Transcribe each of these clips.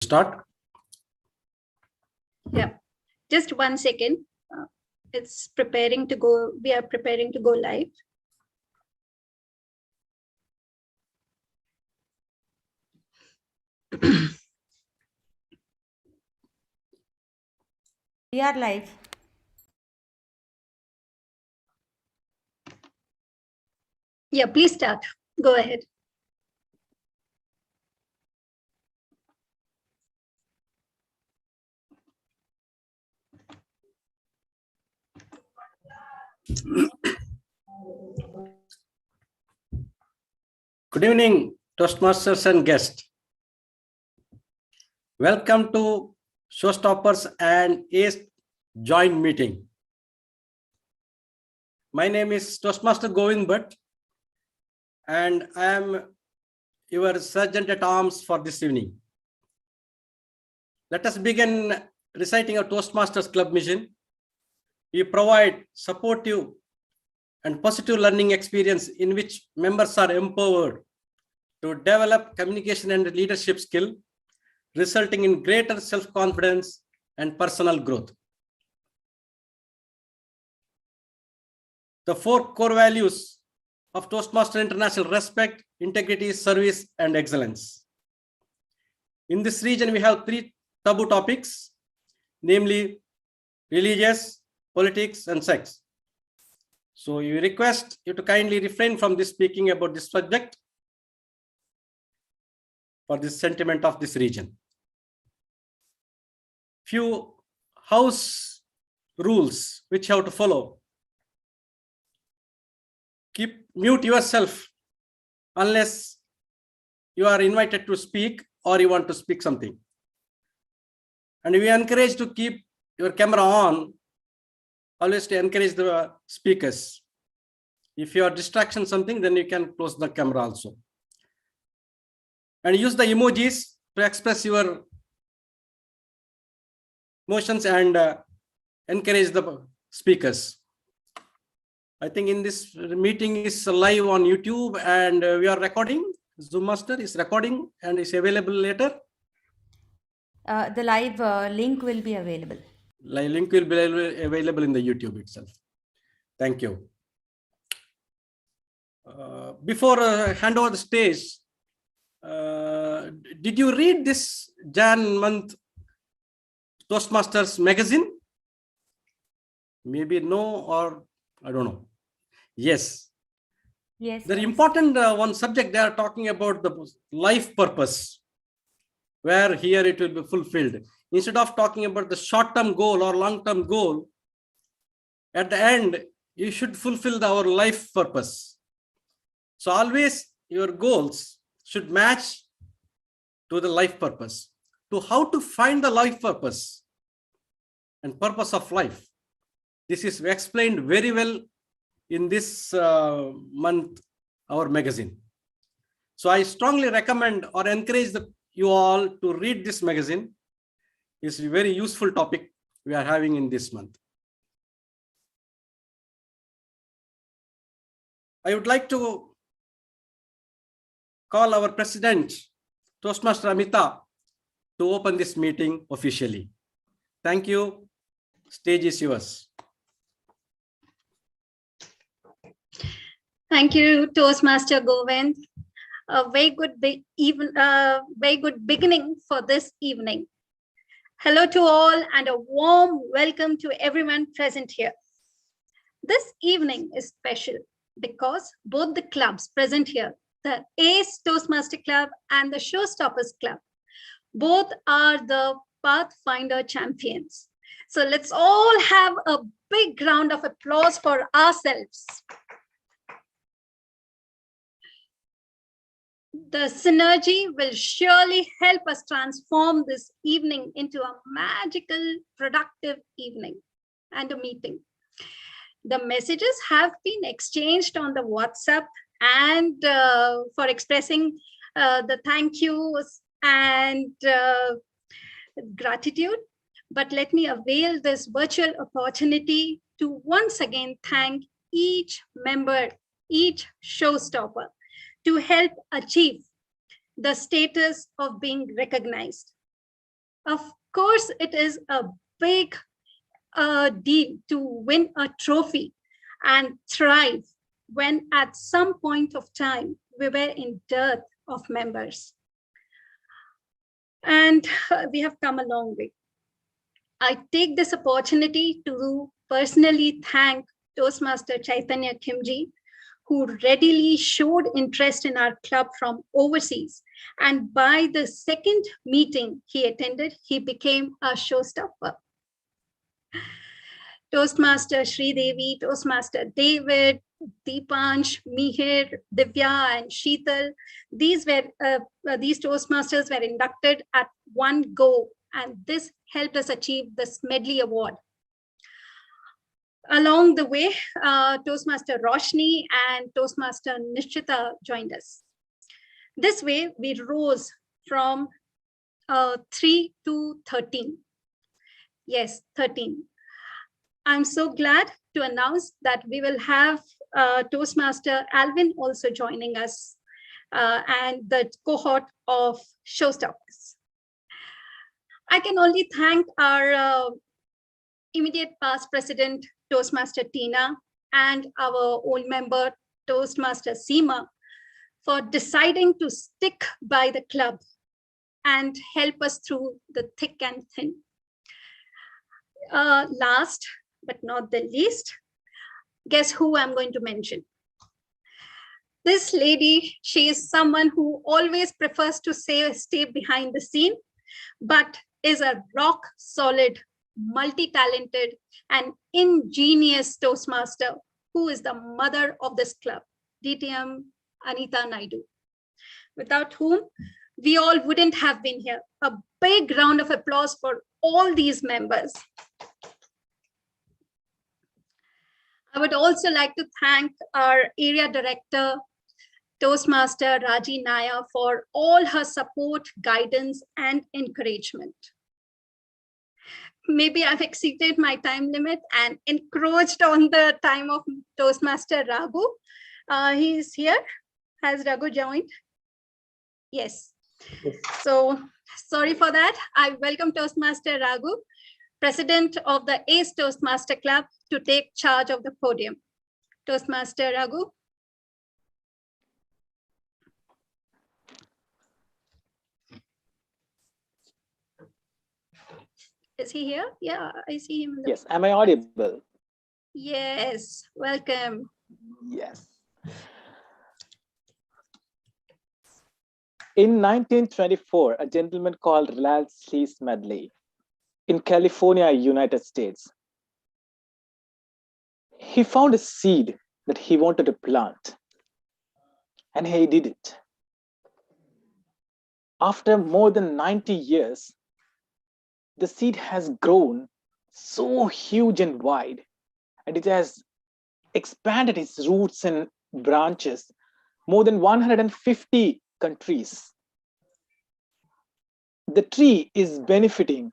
start? Yeah, just 1 second. It's preparing to go. We are preparing to go live. We are live. Yeah, please start. Go ahead. Good evening, Toastmasters and guests. Welcome to Showstoppers and ACE joint meeting. My name is Toastmaster Govind Bhatt, and I am your sergeant at arms for this evening. Let us begin reciting our Toastmasters Club mission. We provide supportive and positive learning experience in which members are empowered to develop communication and leadership skill, resulting in greater self-confidence and personal growth. The 4 core values of Toastmaster International: respect, integrity, service, and excellence. In this region, we have 3 taboo topics, namely religious, politics, and sex. So we request you to kindly refrain from this speaking about this subject for this sentiment of this region. Few house rules which you have to follow. Mute yourself unless you are invited to speak or you want to speak something. And we encourage to keep your camera on, always to encourage the speakers. If you are distraction something, then you can close the camera also. And use the emojis to express your emotions and encourage the speakers. I think in this meeting is live on YouTube and we are recording. Zoom Master is recording and is available later. The live link will be available. Live link will be available in the YouTube itself. Thank you. Before I hand over the stage, did you read this Jan month Toastmasters magazine? Maybe no, or I don't know. Yes. Yes. The important one subject they are talking about the life purpose, where here it will be fulfilled. Instead of talking about the short-term goal or long-term goal, at the end, you should fulfill our life purpose. So always your goals should match to the life purpose. To how to find the life purpose and purpose of life. This is explained very well in this month, our magazine. So I strongly recommend or encourage you all to read this magazine. It's a very useful topic we are having in this month. I would like to call our president, Toastmaster Amita, to open this meeting officially. Thank you. Stage is yours. Thank you, Toastmaster Govind. A very good beginning for this evening. Hello to all and a warm welcome to everyone present here. This evening is special because both the clubs present here, the ACE Toastmaster Club and the Showstoppers Club, both are the Pathfinder champions. So let's all have a big round of applause for ourselves. The synergy will surely help us transform this evening into a magical, productive evening and a meeting. The messages have been exchanged on the WhatsApp and for expressing the thank yous and gratitude. But let me avail this virtual opportunity to once again thank each member, each showstopper, to help achieve the status of being recognized. Of course, it is a big deal to win a trophy and thrive when at some point of time we were in dearth of members. And we have come a long way. I take this opportunity to personally thank Toastmaster Chaitanya Kimji, who readily showed interest in our club from overseas. And by the second meeting he attended, he became a showstopper. Toastmaster Sri Devi, Toastmaster David, Deepansh, Mihir, Divya, and Sheetal. These Toastmasters were inducted at one go, and this helped us achieve the Smedley Award. Along the way, Toastmaster Roshni and Toastmaster Nishchita joined us. This way, we rose from 3 to 13. Yes, 13. I'm so glad to announce that we will have Toastmaster Alvin also joining us and the cohort of Showstoppers. I can only thank our immediate past president, Toastmaster Tina, and our old member, Toastmaster Seema, for deciding to stick by the club and help us through the thick and thin. Last but not the least, guess who I'm going to mention? This lady, she is someone who always prefers to stay behind the scene, but is a rock solid, multi-talented, and ingenious Toastmaster who is the mother of this club, DTM Anita Naidu, without whom we all wouldn't have been here. A big round of applause for all these members. I would also like to thank our area director, Toastmaster Raji Naya, for all her support, guidance, and encouragement. Maybe I've exceeded my time limit and encroached on the time of Toastmaster Raghu. He's here. Has Raghu joined? Yes. So sorry for that. I welcome Toastmaster Raghu, President of the ACE Toastmaster Club, to take charge of the podium. Toastmaster Raghu. Is he here? Yeah, I see him. Yes, am I audible? Yes, welcome. Yes. In 1924, a gentleman called Ralph C. Smedley in California, United States, he found a seed that he wanted to plant, and he did it. After more than 90 years, the seed has grown so huge and wide, and it has expanded its roots and branches more than 150 countries. The tree is benefiting.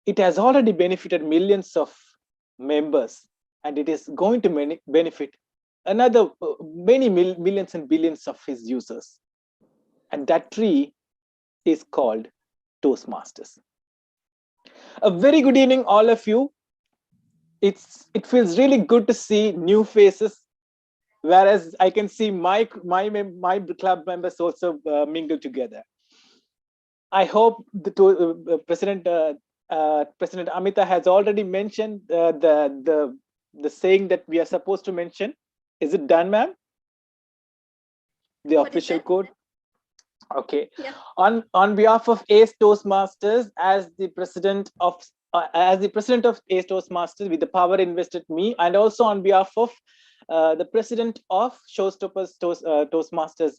It has already benefited millions of members, and it is going to benefit another many millions and billions of his users. And that tree is called Toastmasters. A very good evening, all of you. It feels really good to see new faces, whereas I can see my club members also mingle together. I hope the President Amita has already mentioned the saying that we are supposed to mention. Is it done, ma'am? The What official code. Okay. Yeah. On behalf of ACE Toastmasters, as the president of ACE Toastmasters, with the power invested me, and also on behalf of the president of Showstoppers Toastmasters,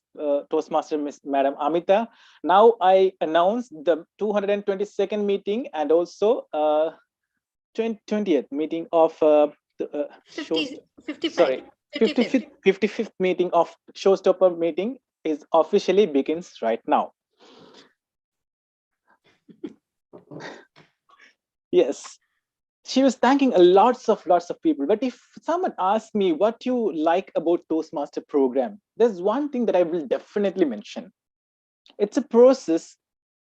Toastmaster Miss Madam Amita, now I announce the 222nd meeting and also 20th meeting of 55th meeting of Showstopper meeting is officially begins right now. Yes, she was thanking lots of people. But if someone asks me what you like about Toastmaster program, there's one thing that I will definitely mention. It's a process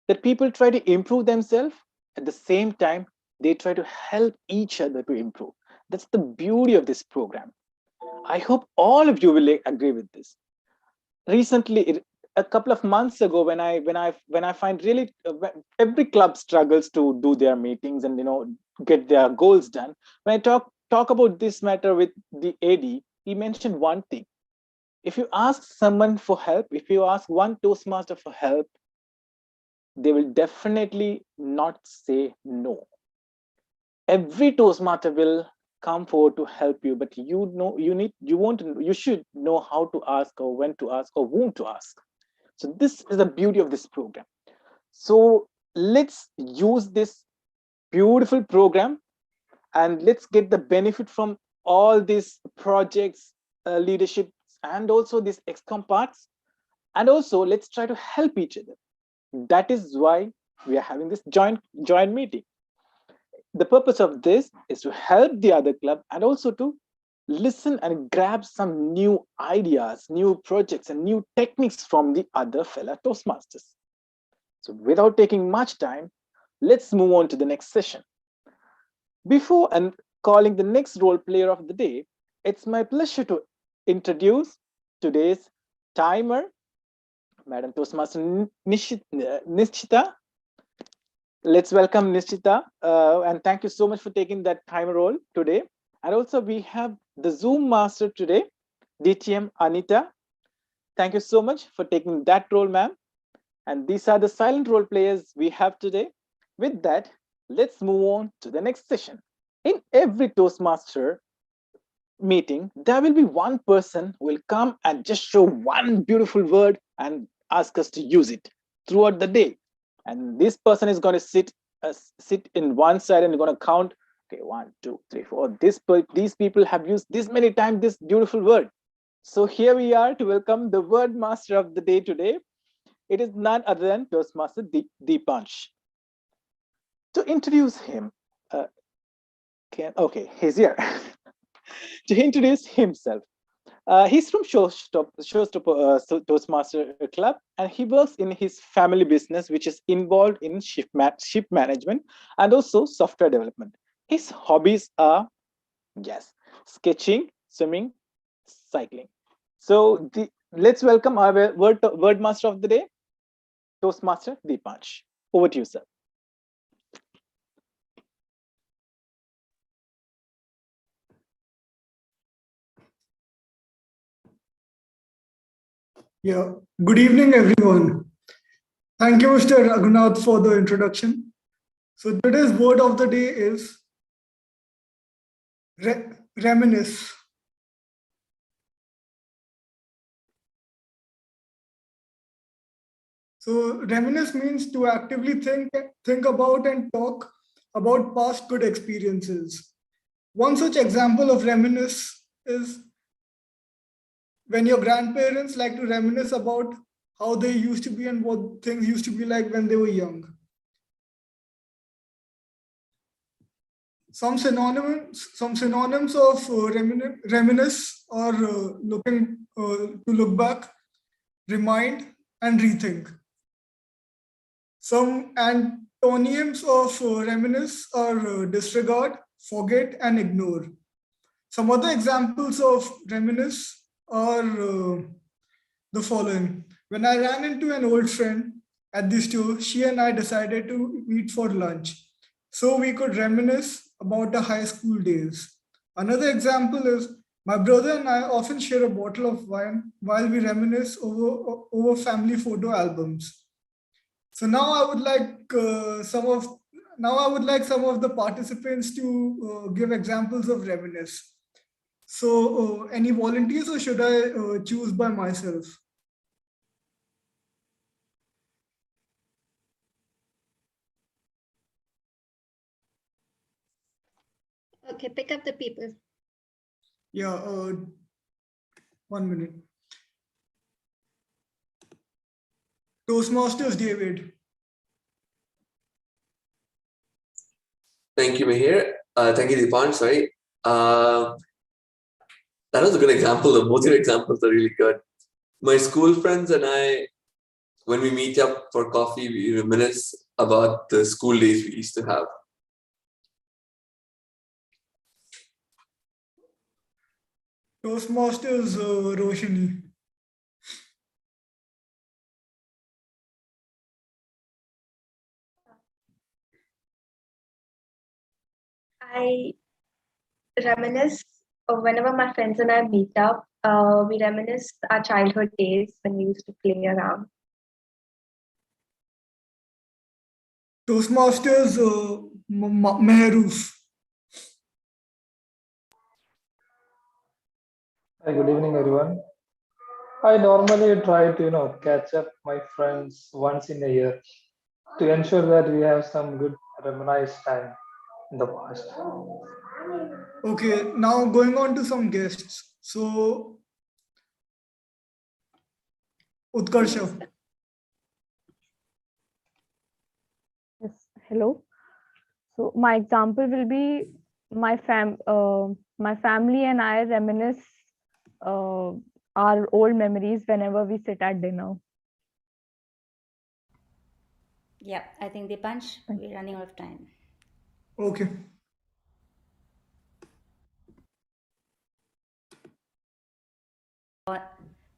that people try to improve themselves. At the same time, they try to help each other to improve. That's the beauty of this program. I hope all of you will agree with this. Recently, a couple of months ago, when I find really every club struggles to do their meetings and get their goals done. When I talk about this matter with the AD, he mentioned one thing. If you ask someone for help, if you ask one Toastmaster for help, they will definitely not say no. Every Toastmaster will come forward to help you, but you should know how to ask, or when to ask, or whom to ask. So this is the beauty of this program. So let's use this beautiful program and let's get the benefit from all these projects, leadership, and also these XCOM parts. And also let's try to help each other. That is why we are having this joint meeting. The purpose of this is to help the other club and also to listen and grab some new ideas, new projects, and new techniques from the other fellow Toastmasters. So without taking much time, let's move on to the next session. Before and calling the next role player of the day, it's my pleasure to introduce today's timer, Madam Toastmaster Nishchita. Let's welcome Nishchita, and thank you so much for taking that timer role today. And also we have the Zoom master today, DTM Anita. Thank you so much for taking that role, ma'am. And these are the silent role players we have today. With that, let's move on to the next session. In every Toastmaster meeting, there will be one person who will come and just show one beautiful word and ask us to use it throughout the day. And this person is going to sit in one side and going to count. Okay, 1, 2, 3, 4. These people have used this many times this beautiful word. So here we are to welcome the word master of the day today. It is none other than Toastmaster Deepansh. To introduce him, he's here. To introduce himself, he's from Showstopper Toastmaster Club, and he works in his family business, which is involved in ship management and also software development. His hobbies are, sketching, swimming, cycling. So let's welcome our word master of the day, Toastmaster Deepansh. Over to you, sir. Yeah, good evening, everyone. Thank you, Mr. Raghunath, for the introduction. So today's word of the day is reminisce. So reminisce means to actively think about and talk about past good experiences. One such example of reminisce is when your grandparents like to reminisce about how they used to be and what things used to be like when they were young. Some synonyms of reminisce are to look back, remind, and rethink. Some antonyms of reminisce are disregard, forget, and ignore. Some other examples of reminisce are the following. When I ran into an old friend at the store, she and I decided to meet for lunch so we could reminisce about the high school days. Another example is my brother and I often share a bottle of wine while we reminisce over family photo albums. So now I would like some of the participants to give examples of reminisce. So any volunteers, or should I choose by myself? Okay, pick up the people. Yeah, 1 minute. Toastmasters David. Thank you, Mihir. Thank you, Deepan. Sorry. That was a good example. Both your examples are really good. My school friends and I when we meet up for coffee, we reminisce about the school days we used to have. Toastmasters Roshini. I reminisce whenever my friends and I meet up, we reminisce our childhood days when we used to play around. Toastmasters Mehroof. Hi, good evening, everyone. I normally try to, catch up my friends once in a year to ensure that we have some good reminisce time in the past. Okay, now going on to some guests. So, Utkarsha. Yes, hello. So my example will be my family and I reminisce our old memories whenever we sit at dinner. Yeah, I think Dipansh, we're running out of time. Okay.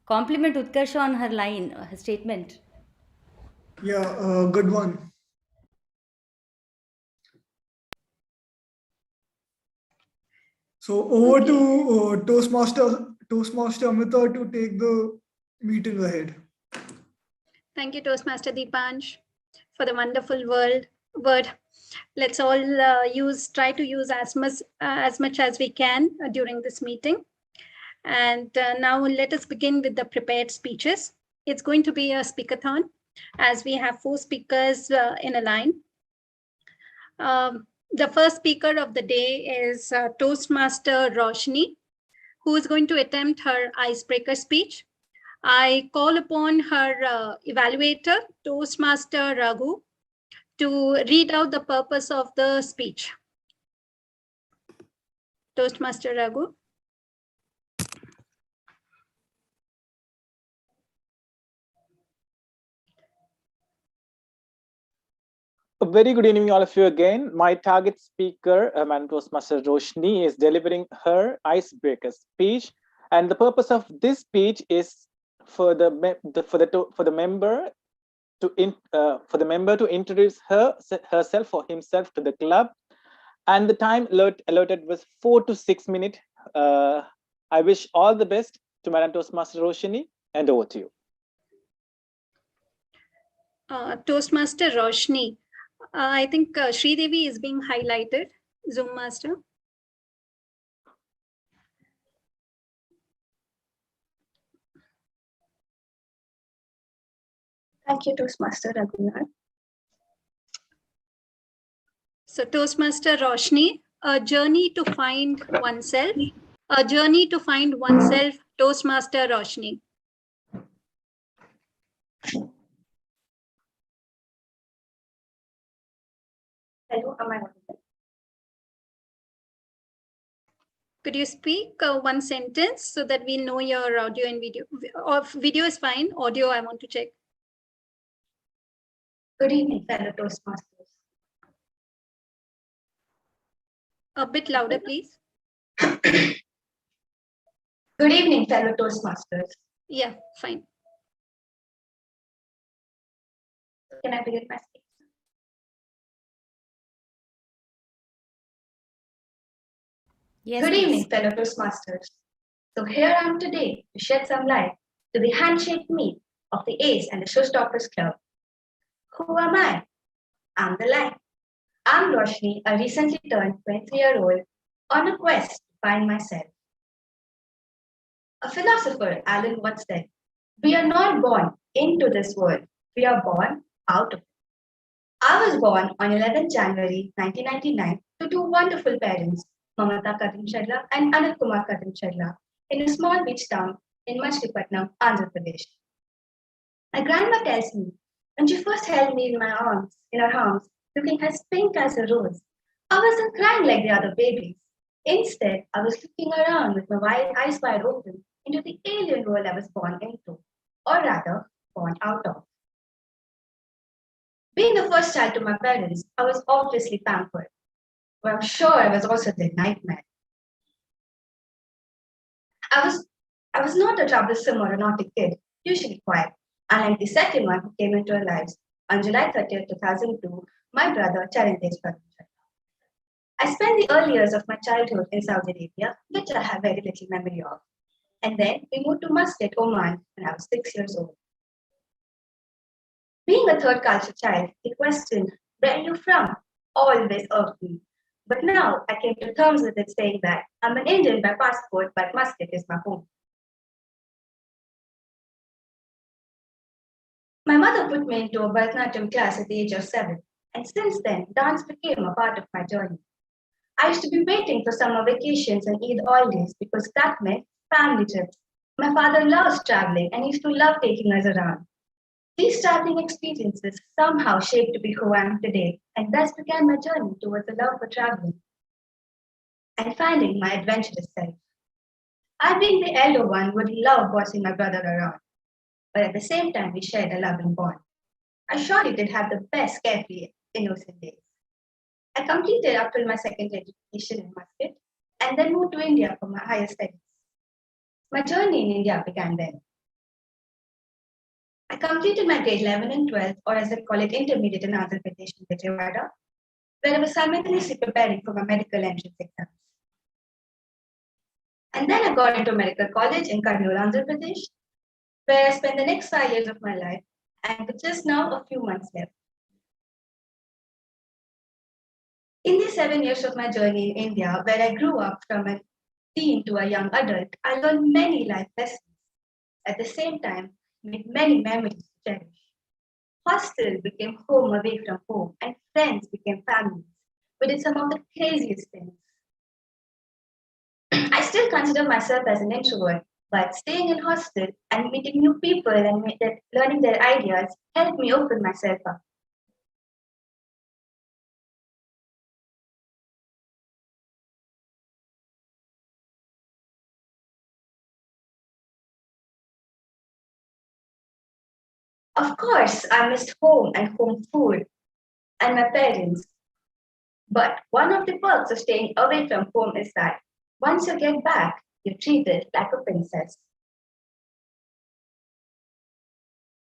Compliment Utkarsha on her line, her statement. Yeah, good one. So over to Toastmaster Amita to take the meeting ahead. Thank you, Toastmaster Deepansh, for the wonderful word. Let's all try to use as much as we can during this meeting. And now let us begin with the prepared speeches. It's going to be a speakathon, as we have 4 speakers in a line. The first speaker of the day is Toastmaster Roshni, who is going to attempt her icebreaker speech. I call upon her evaluator, Toastmaster Raghu, to read out the purpose of the speech. Toastmaster Raghu. A very good evening, all of you again. My target speaker, Madam Toastmaster Roshni, is delivering her icebreaker speech, and the purpose of this speech is for the member to introduce herself or himself to the club, and the time allotted was 4 to 6 minutes. I wish all the best to Madam Toastmaster Roshni, and over to you. Toastmaster Roshni. I think Sridevi is being highlighted. Zoom Master. Thank you, Toastmaster Raghunath. So Toastmaster Roshni, a journey to find oneself. A journey to find oneself, Toastmaster Roshni. Hello, am I audible? Could you speak one sentence so that we know your audio and video? Video is fine. Audio, I want to check. Good evening, fellow Toastmasters. A bit louder, please. Good evening, fellow Toastmasters. Yeah, fine. Can I begin my speech? Yes, Good please. evening, fellow Toastmasters. So here I am today to shed some light to the handshake meet of the ACE and the Showstoppers Club. Who am I? I'm the line. I'm Roshni, a recently turned 23-year-old on a quest to find myself. A philosopher, Alan once said, "We are not born into this world, we are born out of it." I was born on 11th January 1999 to 2 wonderful parents, Mamata Kadimchadla and Anil Kumar Kadimchadla, in a small beach town in Machilipatnam, Andhra Pradesh. My grandma tells me, when she first held me in her arms, looking as pink as a rose, I wasn't crying like the other babies. Instead, I was looking around with my eyes wide open into the alien world I was born into, or rather, born out of. Being the first child to my parents, I was obviously pampered, but I'm sure I was also the nightmare. I was not a troublesome or a naughty kid, usually quiet, unlike the second one who came into our lives on July 30th, 2002, my brother Charantesh Parameshwar. I spent the early years of my childhood in Saudi Arabia, which I have very little memory of. And then we moved to Muscat, Oman, when I was 6 years old. Being a third culture child, the question, where are you from, always irked me. But now I came to terms with it saying that I'm an Indian by passport, but Muscat is my home. My mother put me into a Bharatanatyam class at the age of 7, and since then, dance became a part of my journey. I used to be waiting for summer vacations and Eid holidays because that meant family trips. My father loves traveling and used to love taking us around. These traveling experiences somehow shaped me who I am today, and thus began my journey towards a love for traveling and finding my adventurous self. I, being the elder one, would love bossing my brother around, but at the same time, we shared a loving bond. I surely did have the best carefree, innocent days. I completed up till my secondary education in Muscat and then moved to India for my higher studies. My journey in India began then. I completed my grade 11 and 12, or as they call it, intermediate in Andhra Pradesh in Vijayawada, where I was simultaneously preparing for my medical entrance exams. And then I got into medical college in Kurnool, Andhra Pradesh, where I spent the next 5 years of my life, and with just now a few months left. In these 7 years of my journey in India, where I grew up from a teen to a young adult, I learned many life lessons. At the same time, made many memories to cherish. Hostel became home away from home, and friends became families. We did some of the craziest things. I still consider myself as an introvert, but staying in hostel and meeting new people and learning their ideas helped me open myself up. Of course, I missed home and home food and my parents. But one of the perks of staying away from home is that once you get back, you're treated like a princess.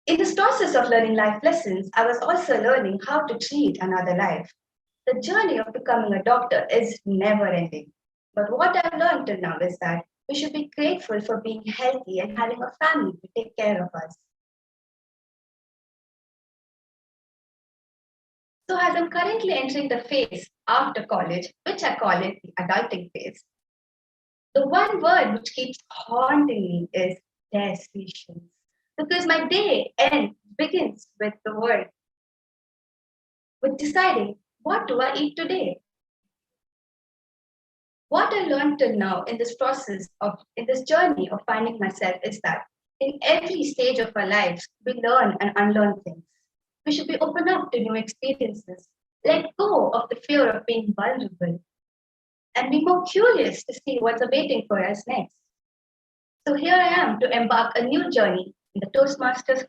In this process of learning life lessons, I was also learning how to treat another life. The journey of becoming a doctor is never ending. But what I've learned till now is that we should be grateful for being healthy and having a family to take care of us. So as I'm currently entering the phase after college, which I call it the adulting phase, the one word which keeps haunting me is decisions. Because my day begins with the word, with deciding, what do I eat today? What I learned till now in this in this journey of finding myself is that in every stage of our lives, we learn and unlearn things. We should be open up to new experiences, let go of the fear of being vulnerable, and be more curious to see what's awaiting for us next. So here I am to embark a new journey in the Toastmasters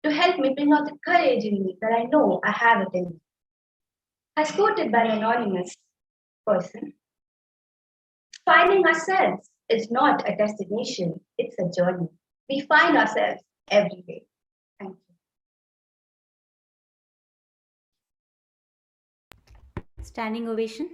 to help me bring out the courage in me that I know I have it in me. As quoted by an anonymous person, finding ourselves is not a destination, it's a journey. We find ourselves every day. Thank you. Standing ovation.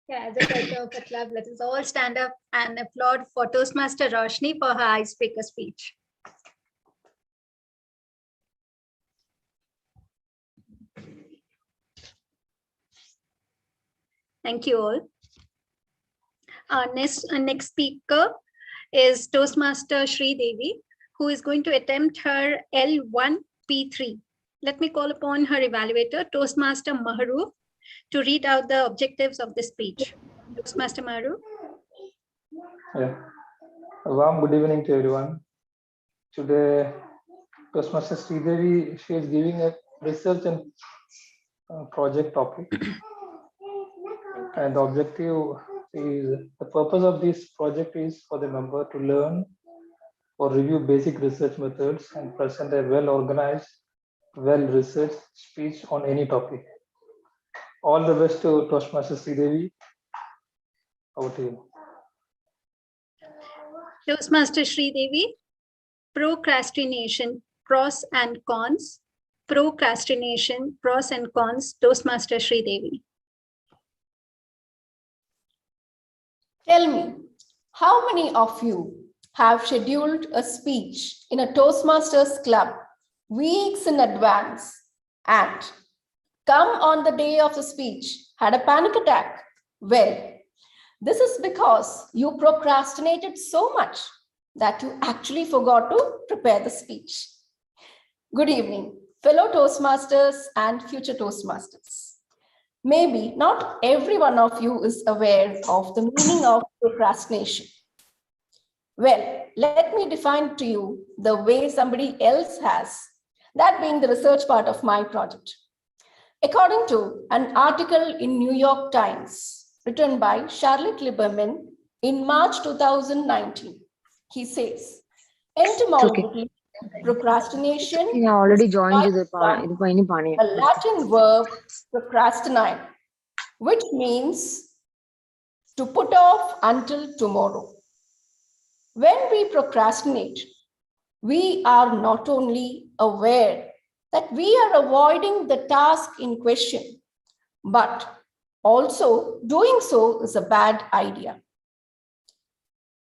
Yeah, as a culture of a club, let us all stand up and applaud for Toastmaster Roshni for her icebreaker speech. Thank you all. Our next speaker is Toastmaster Shri Devi, who is going to attempt her L1P3. Let me call upon her evaluator, Toastmaster Maharu, to read out the objectives of the speech. Toastmaster Maharu. Yeah. A warm good evening to everyone. Today, Toastmaster Sridevi, she is giving a research and project topic. And the objective is, the purpose of this project is for the member to learn or review basic research methods and present a well-organized, well-researched speech on any topic. All the best to Toastmaster Sridevi. Over to you. Toastmaster Sridevi, procrastination, pros and cons. Procrastination, pros and cons. Toastmaster Sridevi. Tell me, how many of you have scheduled a speech in a Toastmasters club weeks in advance and come on the day of the speech, had a panic attack? Well, this is because you procrastinated so much that you actually forgot to prepare the speech. Good evening, fellow Toastmasters and future Toastmasters. Maybe not every one of you is aware of the meaning of procrastination. Well, let me define to you the way somebody else has, that being the research part of my project. According to an article in New York Times written by Charlotte Lieberman in March 2019, he says, etymologically, procrastination I already joined is the a Latin verb procrastinate, which means to put off until tomorrow. When we procrastinate, we are not only aware that we are avoiding the task in question, but also doing so is a bad idea.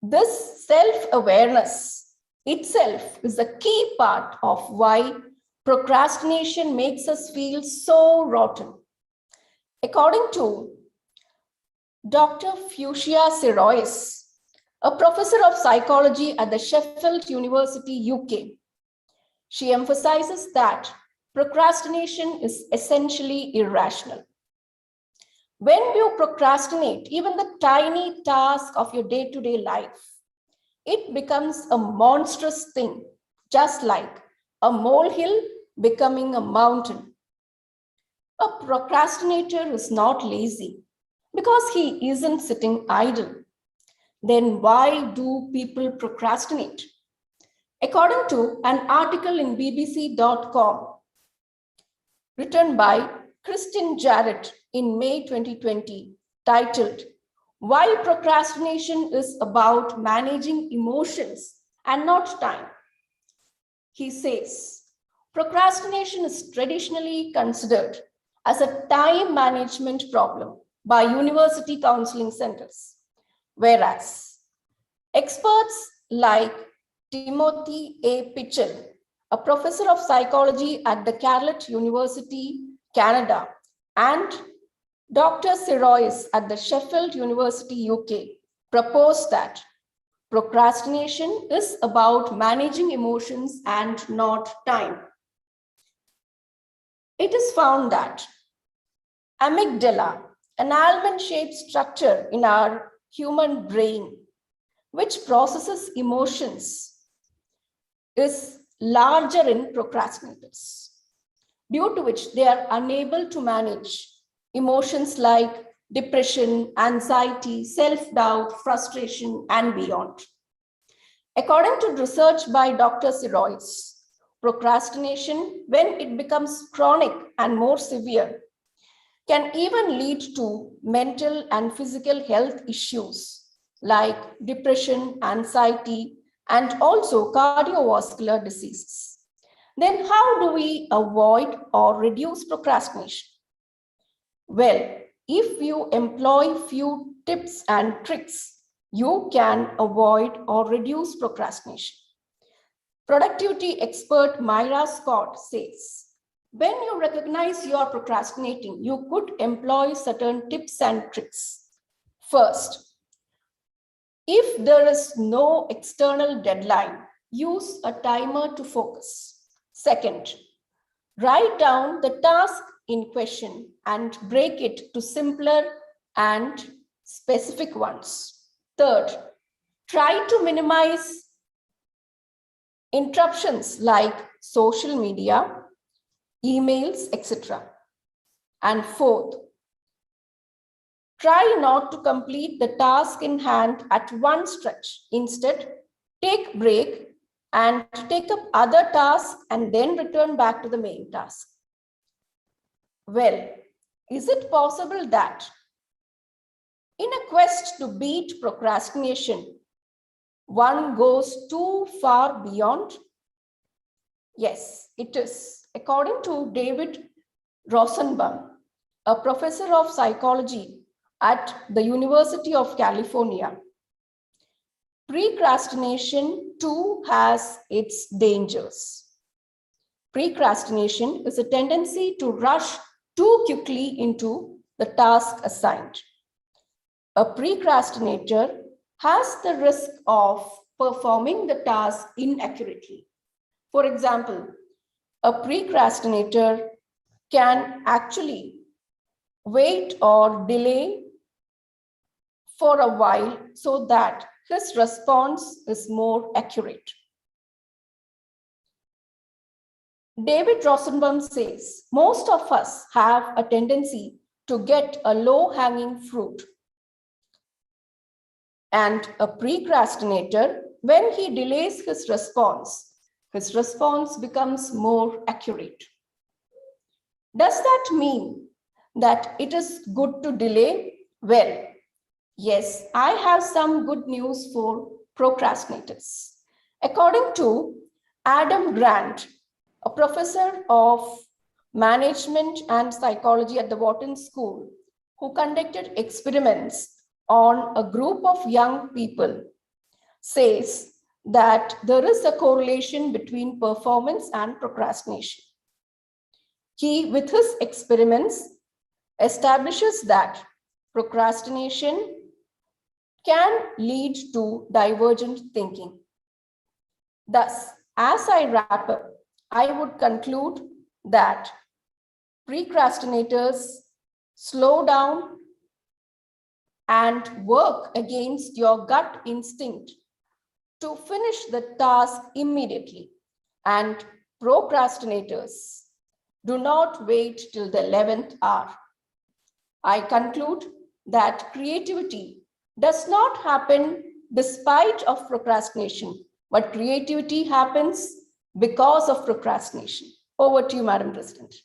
This self-awareness itself is a key part of why procrastination makes us feel so rotten. According to Dr. Fuchsia Sirois, a professor of psychology at the Sheffield University, UK, she emphasizes that procrastination is essentially irrational. When you procrastinate even the tiny task of your day-to-day life, it becomes a monstrous thing, just like a molehill becoming a mountain. A procrastinator is not lazy because he isn't sitting idle. Then why do people procrastinate? According to an article in bbc.com written by Kristin Jarrett in May 2020, titled, Why Procrastination is About Managing Emotions and Not Time. He says, procrastination is traditionally considered as a time management problem by university counseling centers, whereas experts like Timothy A. Pitchell, a professor of psychology at the Charlotte University, Canada, and Dr. Sirois at the Sheffield University, UK, propose that procrastination is about managing emotions and not time. It is found that amygdala, an almond-shaped structure in our human brain, which processes emotions, is larger in procrastinators, due to which they are unable to manage emotions like depression, anxiety, self-doubt, frustration, and beyond. According to research by Dr. Sirois, procrastination, when it becomes chronic and more severe, can even lead to mental and physical health issues like depression, anxiety, and also cardiovascular diseases. Then how do we avoid or reduce procrastination? Well, if you employ few tips and tricks, you can avoid or reduce procrastination. Productivity expert Myra Scott says, when you recognize you are procrastinating, you could employ certain tips and tricks. First, if there is no external deadline, use a timer to focus. Second, write down the task in question and break it to simpler and specific ones. Third, try to minimize interruptions like social media, emails, etc. And fourth, try not to complete the task in hand at one stretch. Instead, take a break and take up other tasks and then return back to the main task. Well, is it possible that in a quest to beat procrastination, one goes too far beyond? Yes, it is. According to David Rosenbaum, a professor of psychology at the University of California, procrastination too has its dangers. Procrastination is a tendency to rush too quickly into the task assigned. A procrastinator has the risk of performing the task inaccurately. For example, a procrastinator can actually wait or delay for a while so that his response is more accurate. David Rosenbaum says, most of us have a tendency to get a low-hanging fruit. And a procrastinator, when he delays his response becomes more accurate. Does that mean that it is good to delay? Well, yes, I have some good news for procrastinators. According to Adam Grant, a professor of management and psychology at the Wharton School, who conducted experiments on a group of young people, says that there is a correlation between performance and procrastination. He, with his experiments, establishes that procrastination can lead to divergent thinking. Thus, as I wrap up, I would conclude that procrastinators slow down and work against your gut instinct to finish the task immediately. And procrastinators do not wait till the 11th hour. I conclude that creativity does not happen despite of procrastination, but creativity happens because of procrastination. Over to you, Madam President.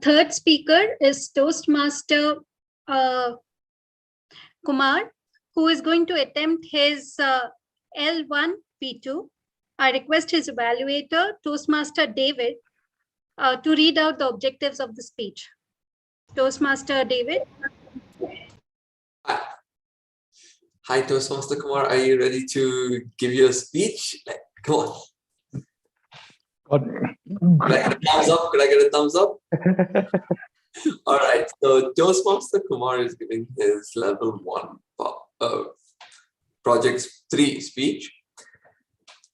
Third speaker is Toastmaster Kumar, who is going to attempt his L1 P2. I request his evaluator, Toastmaster David, to read out the objectives of the speech. Toastmaster David. Hi, Toastmaster Kumar. Are you ready to give your speech? Come on. Could I get a thumbs up? Could I get a thumbs up? All right. So Toastmaster Kumar is giving his level 1 project 3 speech.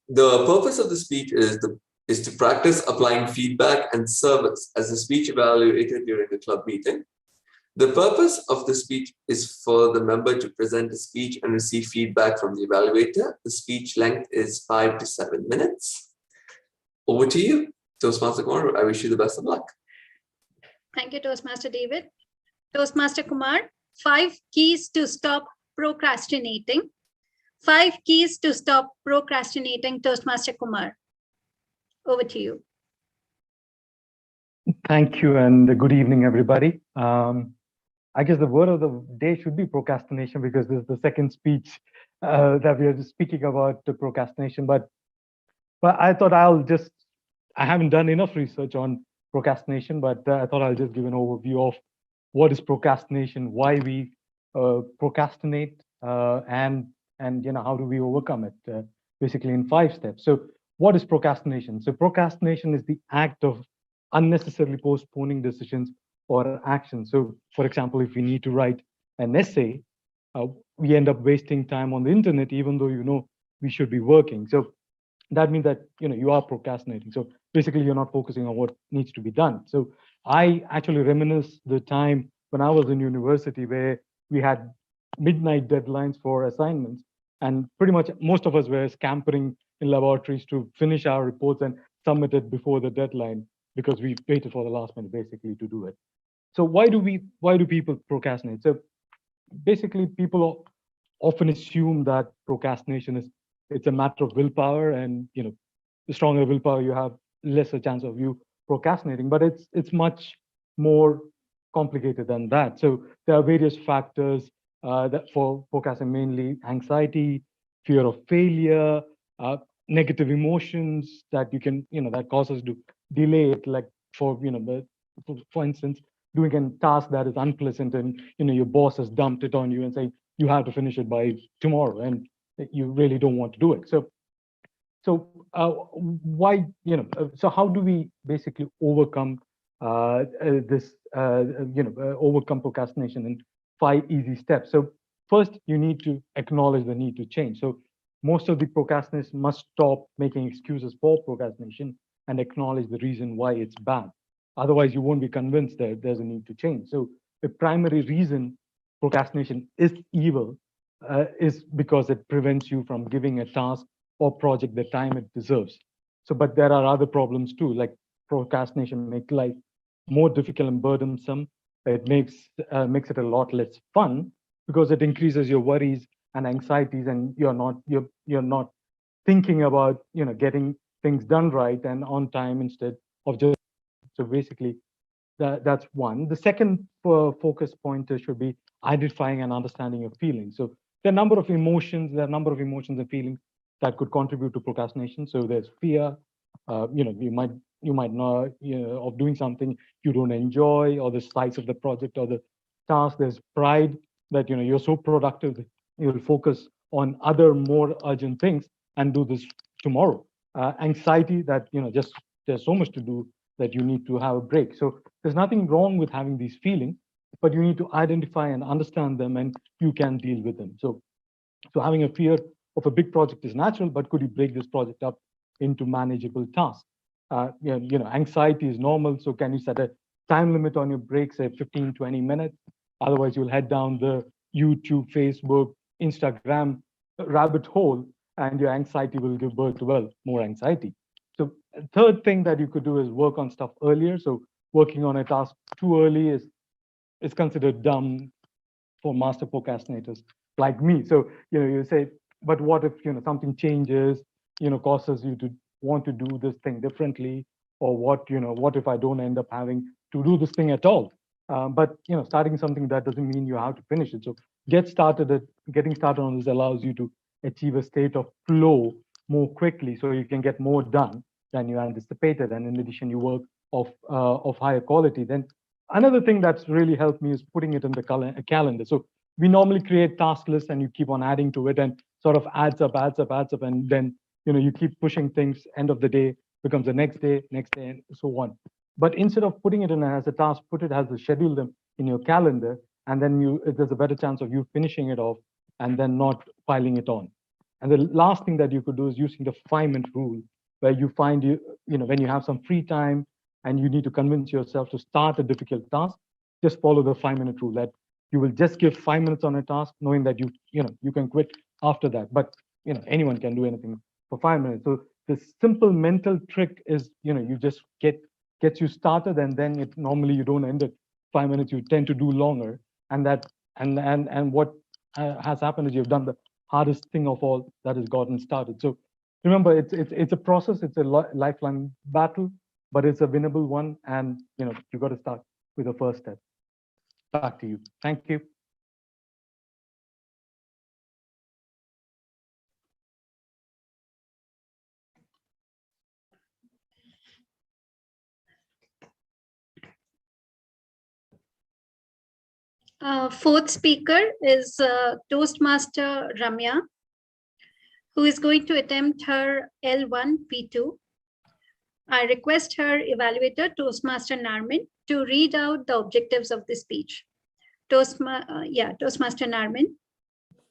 The purpose of the speech is to practice applying feedback and service as a speech evaluator during the club meeting. The purpose of the speech is for the member to present a speech and receive feedback from the evaluator. The speech length is 5 to 7 minutes. Over to you, Toastmaster Kumar. I wish you the best of luck. Thank you, Toastmaster David. Toastmaster Kumar, 5 keys to stop procrastinating. 5 keys to stop procrastinating, Toastmaster Kumar. Over to you. Thank you, and good evening, everybody. I guess the word of the day should be procrastination, because this is the second speech that we are speaking about the procrastination. But I thought I haven't done enough research on procrastination, but I thought I'll just give an overview of what is procrastination, why we procrastinate, and how do we overcome it, basically in 5 steps. So what is procrastination? So procrastination is the act of unnecessarily postponing decisions or actions. So for example, if we need to write an essay, we end up wasting time on the internet, even though we should be working. So that means that you are procrastinating. So basically you're not focusing on what needs to be done. So I actually reminisce the time when I was in university, where we had midnight deadlines for assignments, and pretty much most of us were scampering in laboratories to finish our reports and submit it before the deadline. because we waited for the last minute basically to do it. So why do people procrastinate? So basically, people often assume that procrastination it's a matter of willpower, and the stronger willpower you have, lesser chance of you procrastinating. But it's much more complicated than that. So there are various factors that for procrastination, mainly anxiety, fear of failure, negative emotions that you can that causes to delay it. Like for instance, doing a task that is unpleasant, and your boss has dumped it on you and say you have to finish it by tomorrow, and you really don't want to do it. So why so how do we basically overcome overcome procrastination in 5 easy steps? So first, you need to acknowledge the need to change. So most of the procrastinators must stop making excuses for procrastination and acknowledge the reason why it's bad. Otherwise, you won't be convinced that there's a need to change. So the primary reason procrastination is evil is because it prevents you from giving a task or project the time it deserves. So, but there are other problems too, like procrastination makes life more difficult and burdensome. It makes it a lot less fun because it increases your worries and anxieties, and you're not thinking about getting things done right and on time instead of just. So basically, that's one. The second focus pointer should be identifying and understanding your feelings. So there are a number of emotions. And feelings that could contribute to procrastination. So there's fear. You might not of doing something you don't enjoy, or the size of the project or the task. There's pride that you're so productive that you'll focus on other more urgent things and do this tomorrow. Anxiety that just there's so much to do that you need to have a break. So there's nothing wrong with having these feelings, but you need to identify and understand them, and you can deal with them. So having a fear of a big project is natural, but could you break this project up into manageable tasks? Anxiety is normal. So can you set a time limit on your breaks, say 15, 20 minutes? Otherwise, you'll head down the YouTube, Facebook, Instagram rabbit hole, and your anxiety will give birth to, more anxiety. So third thing that you could do is work on stuff earlier. So working on a task too early is considered dumb for master procrastinators like me. So you say, but what if something changes, causes you to want to do this thing differently, or what if I don't end up having to do this thing at all? But starting something, that doesn't mean you have to finish it. So getting started on this allows you to achieve a state of flow more quickly, so you can get more done than you anticipated, and in addition, you work of higher quality. Then another thing that's really helped me is putting it in the calendar. So we normally create task lists, and you keep on adding to it, and sort of adds up, and then you keep pushing things. End of the day becomes the next day, and so on. But instead of putting it in as a task, put it as a schedule them in your calendar, and then there's a better chance of you finishing it off and then not piling it on. And the last thing that you could do is using the 5-minute rule, where you find when you have some free time and you need to convince yourself to start a difficult task, just follow the 5-minute rule, that you will just give 5 minutes on a task, knowing that you can quit after that. But anyone can do anything for 5 minutes. So the simple mental trick is you just gets you started, and then normally you don't end at 5 minutes. You tend to do longer, and what has happened is you've done the hardest thing of all, that has gotten started. So remember, it's a process. It's a lifelong battle, but it's a winnable one. And you got to start with the first step. Back to you. Thank you. Fourth speaker is Toastmaster Ramya, who is going to attempt her L1 P2. I request her evaluator, Toastmaster Narmine, to read out the objectives of the speech. Toastmaster Narmine.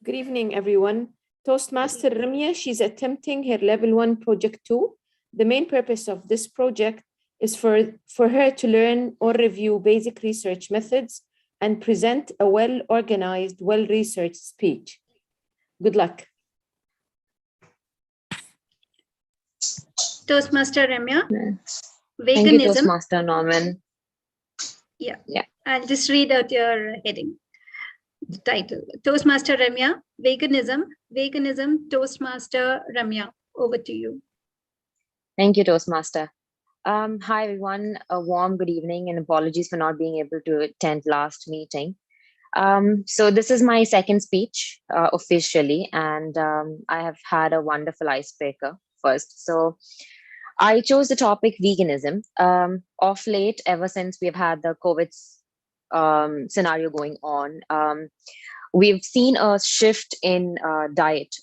Good evening, everyone. Toastmaster Ramya, she's attempting her level 1 project 2. The main purpose of this project is for her to learn or review basic research methods and present a well-organized, well-researched speech. Good luck. Toastmaster Ramya. Veganism. Thank you, Toastmaster Norman. Yeah. Yeah. I'll just read out your heading, the title. Toastmaster Ramya, Veganism, Toastmaster Ramya. Over to you. Thank you, Toastmaster. Hi, everyone. A warm good evening and apologies for not being able to attend last meeting. So this is my second speech officially, and I have had a wonderful icebreaker first. So I chose the topic veganism. Of late, ever since we've had the COVID scenario going on, we've seen a shift in diet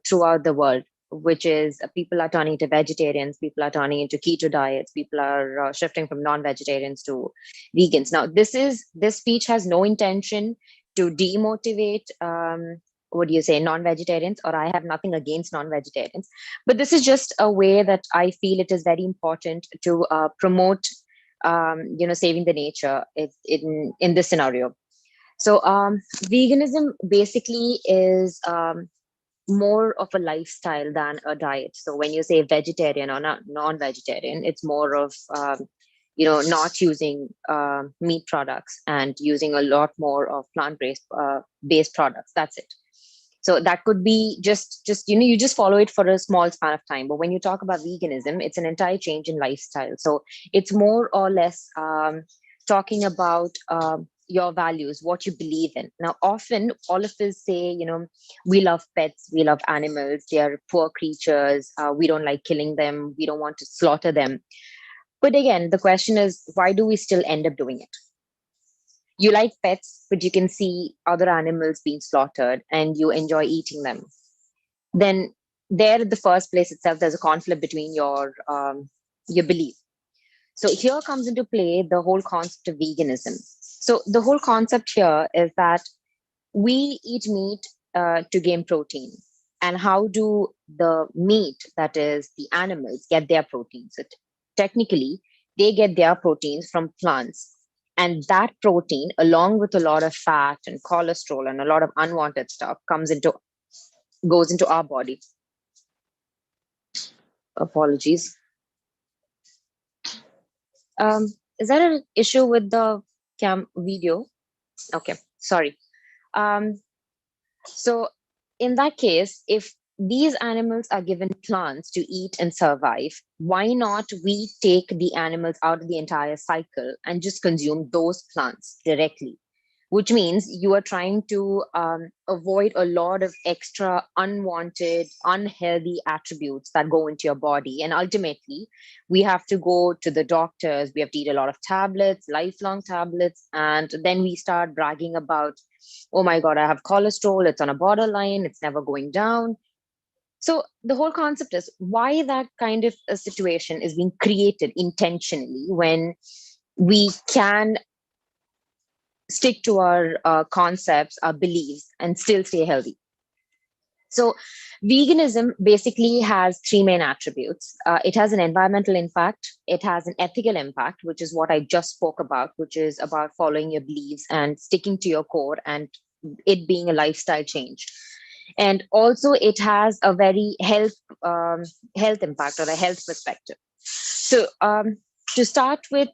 throughout the world, which is people are turning to vegetarians, people are turning into keto diets, people are shifting from non-vegetarians to vegans. Now, this speech has no intention to demotivate non-vegetarians, or I have nothing against non-vegetarians, but this is just a way that I feel it is very important to promote saving the nature in this scenario. So veganism basically is more of a lifestyle than a diet. So when you say vegetarian or not non-vegetarian, it's more of not using meat products and using a lot more of plant-based based products. That's it. So that could be just you just follow it for a small span of time. But when you talk about veganism, it's an entire change in lifestyle. So it's more or less talking about your values, what you believe in. Now, often all of us say, we love pets, we love animals, they are poor creatures, we don't like killing them, we don't want to slaughter them. But again, the question is, why do we still end up doing it? You like pets, but you can see other animals being slaughtered and you enjoy eating them. Then there in the first place itself, there's a conflict between your belief. So here comes into play the whole concept of veganism. So the whole concept here is that we eat meat to gain protein. And how do the meat, that is the animals, get their proteins? So technically, they get their proteins from plants. And that protein, along with a lot of fat and cholesterol and a lot of unwanted stuff, goes into our body. Apologies. Is there an issue with the video? Okay, sorry. So in that case, if these animals are given plants to eat and survive, why not we take the animals out of the entire cycle and just consume those plants directly? Which means you are trying to avoid a lot of extra unwanted, unhealthy attributes that go into your body. And ultimately, we have to go to the doctors, we have to eat a lot of tablets, lifelong tablets, and then we start bragging about, oh my God, I have cholesterol, it's on a borderline, it's never going down. So the whole concept is why that kind of a situation is being created intentionally when we can stick to our concepts, our beliefs, and still stay healthy. So veganism basically has three main attributes. It has an environmental impact, it has an ethical impact, which is what I just spoke about, which is about following your beliefs and sticking to your core and it being a lifestyle change. And also it has a very health impact or a health perspective. So to start with,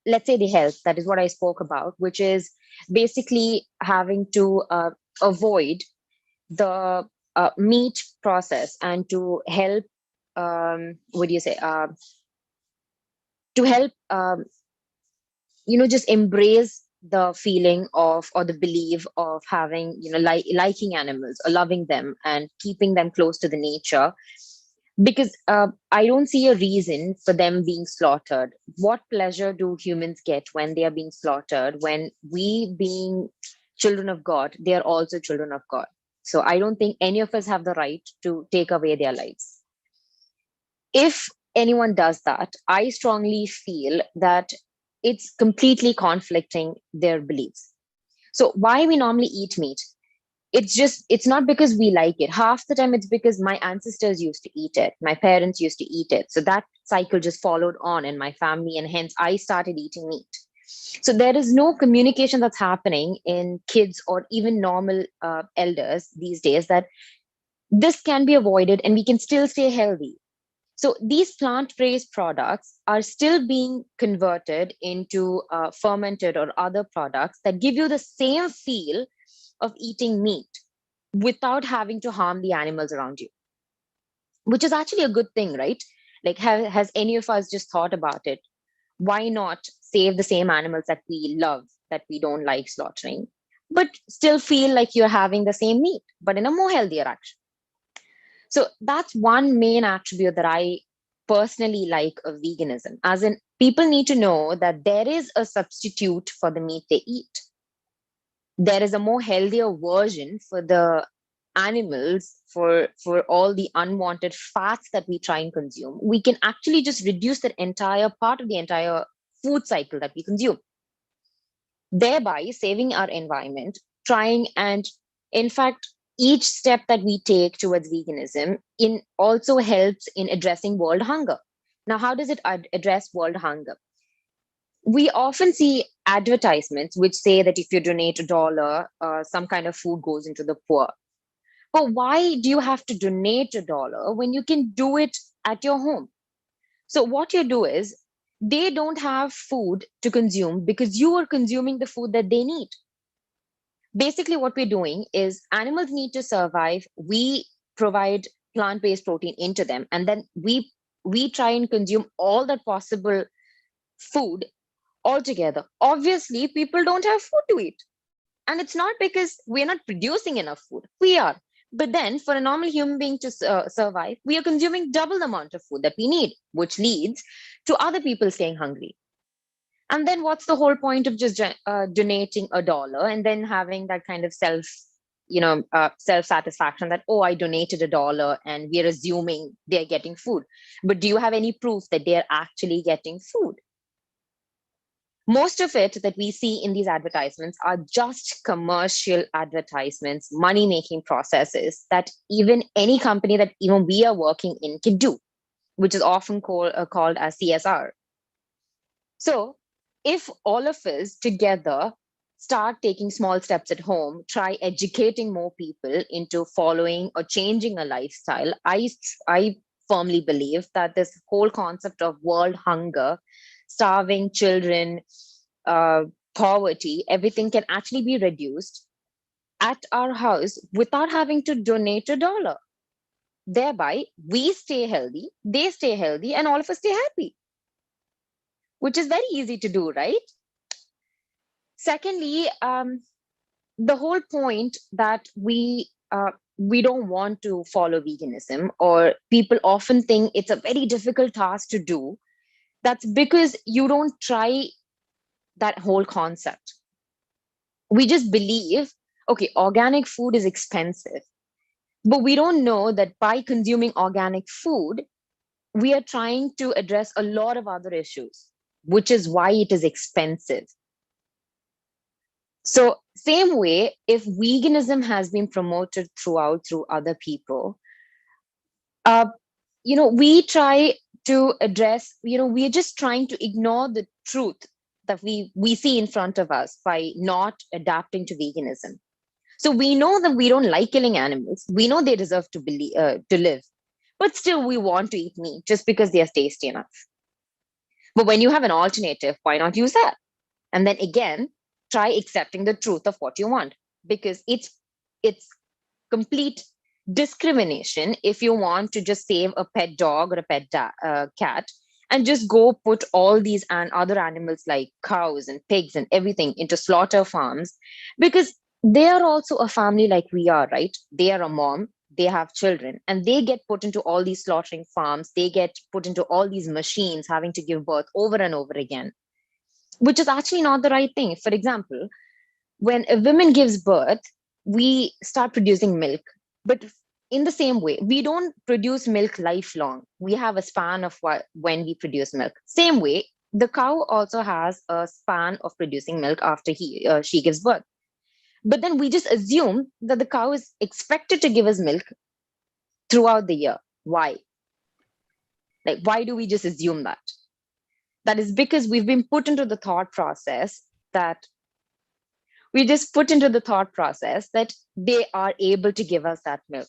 let's say the health, that is what I spoke about, which is basically having to avoid the meat process and to help, to help, just embrace the feeling of, or the belief of having, liking animals or loving them and keeping them close to the nature. Because I don't see a reason for them being slaughtered. What pleasure do humans get when they are being slaughtered? When we, being children of God, they are also children of God. So I don't think any of us have the right to take away their lives. If anyone does that, I strongly feel that it's completely conflicting their beliefs. So why we normally eat meat? It's not because we like it. Half the time it's because my ancestors used to eat it, my parents used to eat it, so that cycle just followed on in my family, and hence I started eating meat. So there is no communication that's happening in kids or even normal elders these days that this can be avoided and we can still stay healthy. So these plant-based products are still being converted into fermented or other products that give you the same feel of eating meat without having to harm the animals around you, which is actually a good thing, right? Like, has any of us just thought about it? Why not save the same animals that we love, that we don't like slaughtering, but still feel like you're having the same meat, but in a more healthier action? So that's one main attribute that I personally like of veganism, as in people need to know that there is a substitute for the meat they eat. There is a more healthier version for the animals, for all the unwanted fats that we try and consume. We can actually just reduce that entire part of the entire food cycle that we consume, thereby saving our environment, trying and, in fact, each step that we take towards veganism also helps in addressing world hunger. Now, how does it address world hunger? We often see advertisements which say that if you donate $1, some kind of food goes into the poor. But why do you have to donate $1 when you can do it at your home? So what you do is, they don't have food to consume because you are consuming the food that they need. Basically, what we're doing is, animals need to survive. We provide plant-based protein into them, and then we try and consume all that possible food altogether. Obviously, people don't have food to eat. And it's not because we're not producing enough food. We are. But then for a normal human being to survive, we are consuming double the amount of food that we need, which leads to other people staying hungry. And then what's the whole point of just donating $1 and then having that kind of self-satisfaction that, oh, I donated $1 and we're assuming they're getting food. But do you have any proof that they're actually getting food? Most of it that we see in these advertisements are just commercial advertisements, money-making processes that even any company that even we are working in can do, which is often called as CSR. So if all of us together start taking small steps at home, try educating more people into following or changing a lifestyle, I firmly believe that this whole concept of world hunger, starving children, poverty, everything can actually be reduced at our house without having to donate $1. Thereby, we stay healthy, they stay healthy, and all of us stay happy, which is very easy to do, right? Secondly, the whole point that we don't want to follow veganism, or people often think it's a very difficult task to do, that's because you don't try that whole concept. We just believe, okay, organic food is expensive, but we don't know that by consuming organic food, we are trying to address a lot of other issues, which is why it is expensive. So same way, if veganism has been promoted through other people, we try to address, we're just trying to ignore the truth that we see in front of us by not adapting to veganism. So we know that we don't like killing animals. We know they deserve to live, but still we want to eat meat just because they are tasty enough. But when you have an alternative, why not use that? And then again, try accepting the truth of what you want, because it's complete discrimination if you want to just save a pet dog or a pet cat and just go put all these and other animals like cows and pigs and everything into slaughter farms, because they are also a family like we are, right? They are a mom, they have children, and they get put into all these slaughtering farms. They get put into all these machines having to give birth over and over again, which is actually not the right thing. For example, when a woman gives birth, we start producing milk. But in the same way, we don't produce milk lifelong. We have a span of when we produce milk. Same way, the cow also has a span of producing milk after she gives birth. But then we just assume that the cow is expected to give us milk throughout the year. Why? Like, why do we just assume that? That is because we've been put into the thought process that they are able to give us that milk.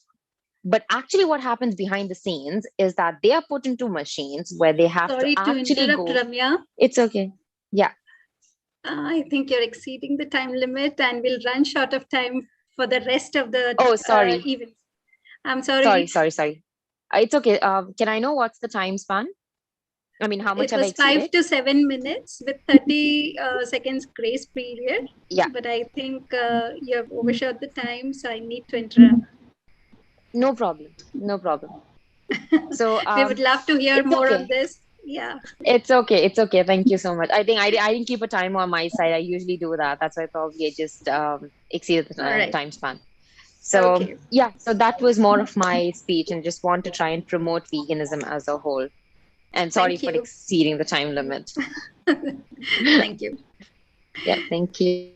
But actually what happens behind the scenes is that they are put into machines where they have Sorry to to actually interrupt, go. Ramya. It's okay. Yeah. I think you're exceeding the time limit and we'll run short of time for the rest of the sorry. event. I'm sorry. Sorry. It's okay. Can I know what's the time span? I mean, how much It have I was 5 exceeded? to 7 minutes with 30 seconds grace period. Yeah. But I think you have overshot the time, so I need to interrupt. No problem. So we would love to hear more on this. Yeah. It's okay. Thank you so much. I think I didn't keep a time on my side. I usually do that. That's why probably I just exceeded the time span. So yeah, so that was more of my speech, and just want to try and promote veganism as a whole. And sorry for exceeding the time limit. Thank you. Yeah, thank you.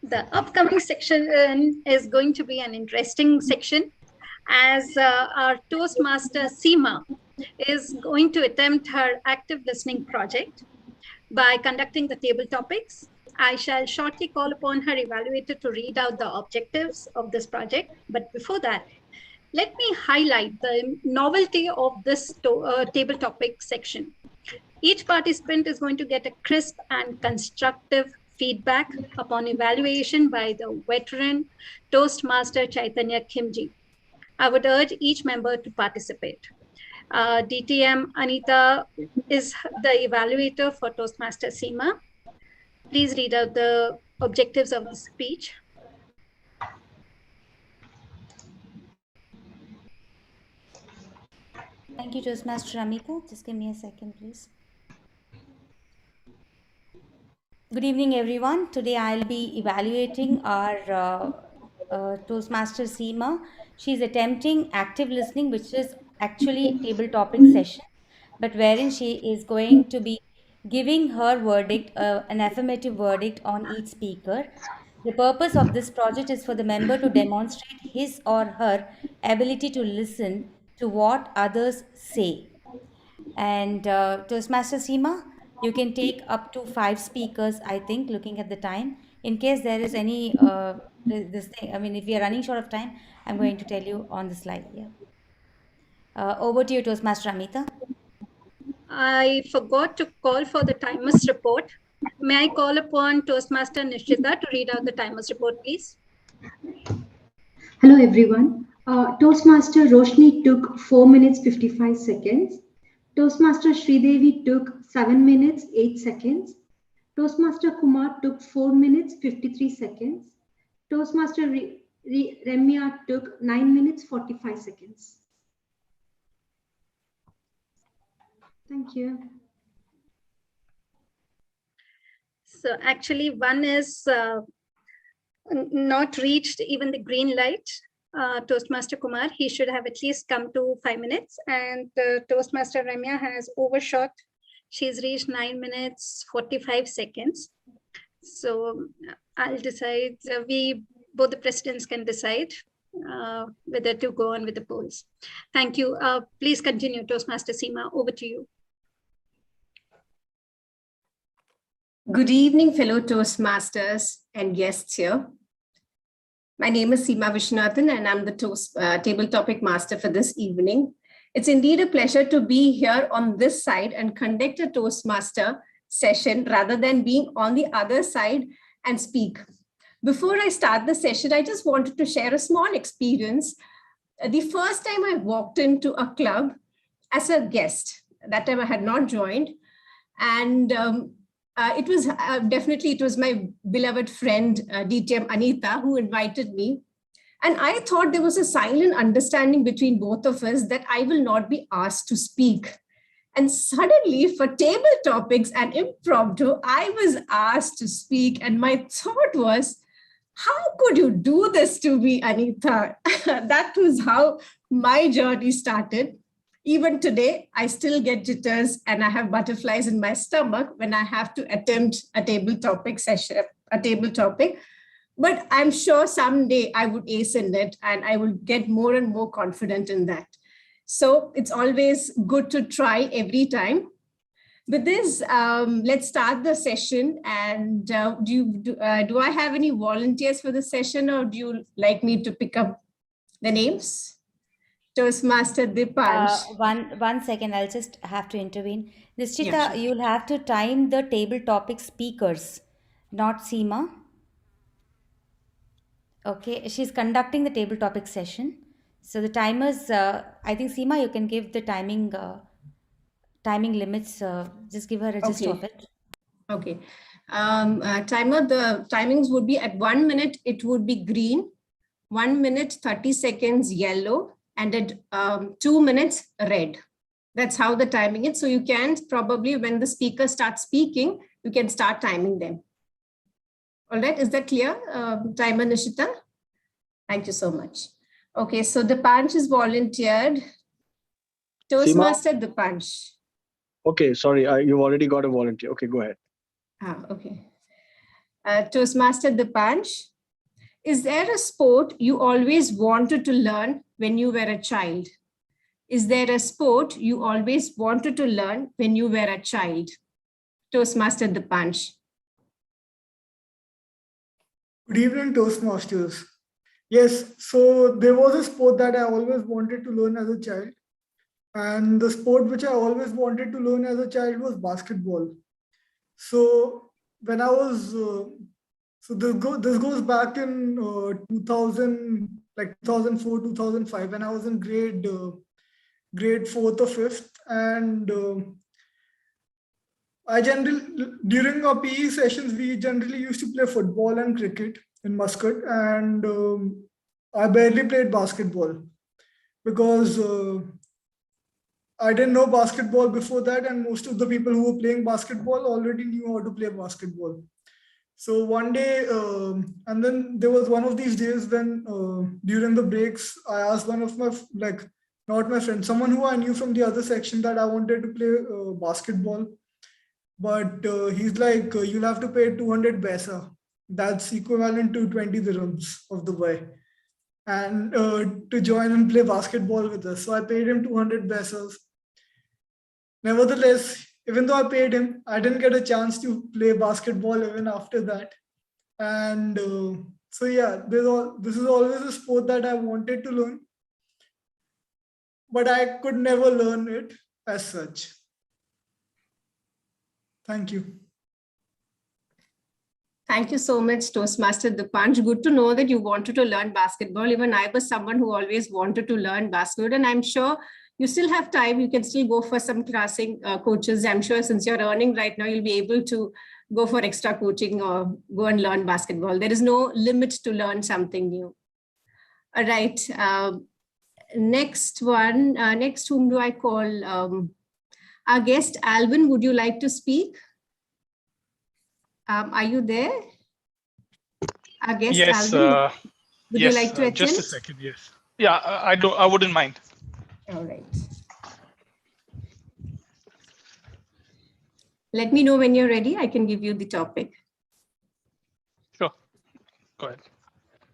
The upcoming section is going to be an interesting section, as our Toastmaster Seema is going to attempt her active listening project by conducting the table topics. I shall shortly call upon her evaluator to read out the objectives of this project. But before that, let me highlight the novelty of this table topic section. Each participant is going to get a crisp and constructive feedback upon evaluation by the veteran Toastmaster Chaitanya Khimji. I would urge each member to participate. DTM Anita is the evaluator for Toastmaster Seema. Please read out the objectives of the speech. Thank you, Toastmaster Amita. Just give me a second, please. Good evening, everyone. Today I'll be evaluating our Toastmaster Seema. She's attempting active listening, which is actually table topic session, but wherein she is going to be giving her verdict, an affirmative verdict on each speaker. The purpose of this project is for the member to demonstrate his or her ability to listen to what others say. And Toastmaster Seema, you can take up to 5 speakers, I think, looking at the time. In case there is any, if we are running short of time, I'm going to tell you on the slide here. Over to you, Toastmaster Amita. I forgot to call for the timer's report. May I call upon Toastmaster Nishchita to read out the timer's report, please? Hello, everyone. Toastmaster Roshni took 4 minutes 55 seconds. Toastmaster Sridevi took 7 minutes 8 seconds. Toastmaster Kumar took 4 minutes 53 seconds. Toastmaster Ramya took 9 minutes 45 seconds. Thank you. So actually, one is not reached even the green light. Toastmaster Kumar, he should have at least come to 5 minutes, and Toastmaster Ramya has overshot. She's reached 9 minutes 45 seconds. So I'll decide, both the presidents can decide whether to go on with the polls. Thank you. Please continue, Toastmaster Seema, over to you. Good evening, fellow Toastmasters and guests here. My name is Seema Vishnathan, and I'm the table topic master for this evening. It's indeed a pleasure to be here on this side and conduct a Toastmaster session rather than being on the other side and speak. Before I start the session, I just wanted to share a small experience. The first time I walked into a club as a guest, that time I had not joined, and it was my beloved friend, DTM Anita, who invited me. And I thought there was a silent understanding between both of us that I will not be asked to speak. And suddenly, for table topics and impromptu, I was asked to speak. And my thought was, how could you do this to me, Anita? That was how my journey started. Even today, I still get jitters and I have butterflies in my stomach when I have to attempt a table topic session, a table topic. But I'm sure someday I would ace in it and I will get more and more confident in that. So it's always good to try every time. With this, let's start the session. And do I have any volunteers for the session, or do you like me to pick up the names? Toastmaster Dipansh. One second, I'll just have to intervene. Nischita, Yeah, sure. you'll have to time the table topic speakers, not Seema. Okay, she's conducting the table topic session. So the timers, I think Seema, you can give the timing limits. Just give her a gist of it. Okay. Timer, the timings would be at 1 minute, it would be green, 1 minute, 30 seconds, yellow, and at 2 minutes, red. That's how the timing is. So you can probably, when the speaker starts speaking, you can start timing them. All right, is that clear, timer Nishita? Thank you so much. Okay, so Dipansh is volunteered. Toastmaster Dipansh. Okay, sorry, you've already got a volunteer. Okay, go ahead. Okay. Toastmaster Dipansh, is there a sport you always wanted to learn when you were a child? Is there a sport you always wanted to learn when you were a child? Toastmaster Dipansh. Good evening, Toastmasters. Yes, so there was a sport that I always wanted to learn as a child. And the sport which I always wanted to learn as a child was basketball. So when I was, so this goes back in 2000, like 2004, 2005, when I was in grade 4th or 5th. And during our PE sessions, we generally used to play football and cricket in Muscat, and I barely played basketball because I didn't know basketball before that, and most of the people who were playing basketball already knew how to play basketball. So one day, and then there was one of these days when during the breaks, I asked one of my, not my friend, someone who I knew from the other section, that I wanted to play basketball. But he's like, you'll have to pay 200 paisa. That's equivalent to 20 dirhams of Dubai. And to join and play basketball with us. So I paid him 200 pesos. Nevertheless, even though I paid him, I didn't get a chance to play basketball even after that. And so yeah, this is always a sport that I wanted to learn, but I could never learn it as such. Thank you. Thank you so much, Toastmaster Dipansh. Good to know that you wanted to learn basketball. Even I was someone who always wanted to learn basketball, and I'm sure you still have time. You can still go for some coaches. I'm sure since you're earning right now, you'll be able to go for extra coaching or go and learn basketball. There is no limit to learn something new. All right. Next, whom do I call? Our guest, Alvin, would you like to speak? Are you there? Our guest, yes, Alvin, would yes, you like to attend? just a second, yes. Yeah, I wouldn't mind. All right. Let me know when you're ready. I can give you the topic. Sure, go ahead.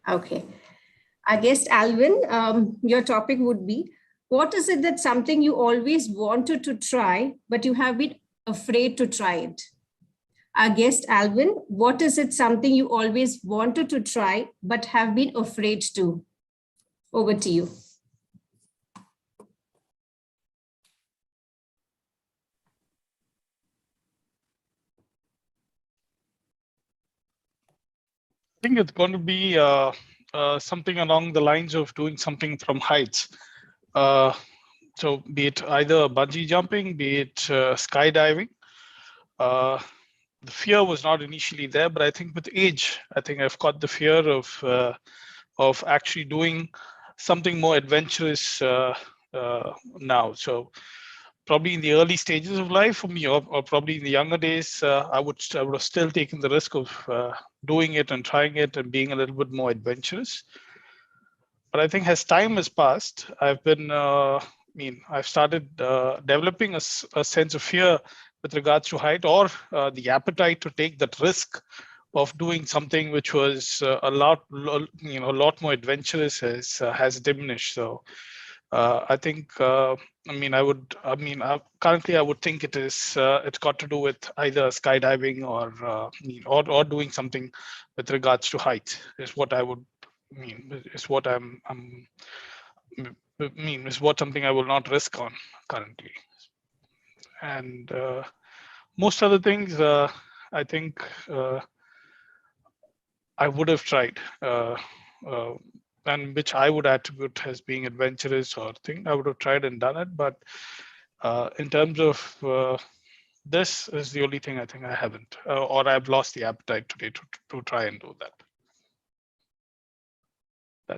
Okay. Our guest, Alvin, your topic would be, what is it that's something you always wanted to try, but you have been afraid to try it? Our guest, Alvin, what is it something you always wanted to try, but have been afraid to? Over to you. I think it's going to be something along the lines of doing something from heights. So be it either bungee jumping, be it skydiving. The fear was not initially there, but I think with age, I think I've got the fear of actually doing something more adventurous now. So probably in the early stages of life for me, or probably in the younger days, I would have still taken the risk of doing it and trying it and being a little bit more adventurous. But I think as time has passed, I've been, I've started developing a sense of fear with regards to height, or the appetite to take that risk of doing something which was a lot more adventurous has diminished. So I think currently I would think it's got to do with either skydiving or doing something with regards to height is what I would is what is what something I will not risk on currently. And most other things, I think I would have tried, and which I would attribute as being adventurous or thing. I would have tried and done it, but in terms of this is the only thing I think I haven't, or I've lost the appetite today to try and do that.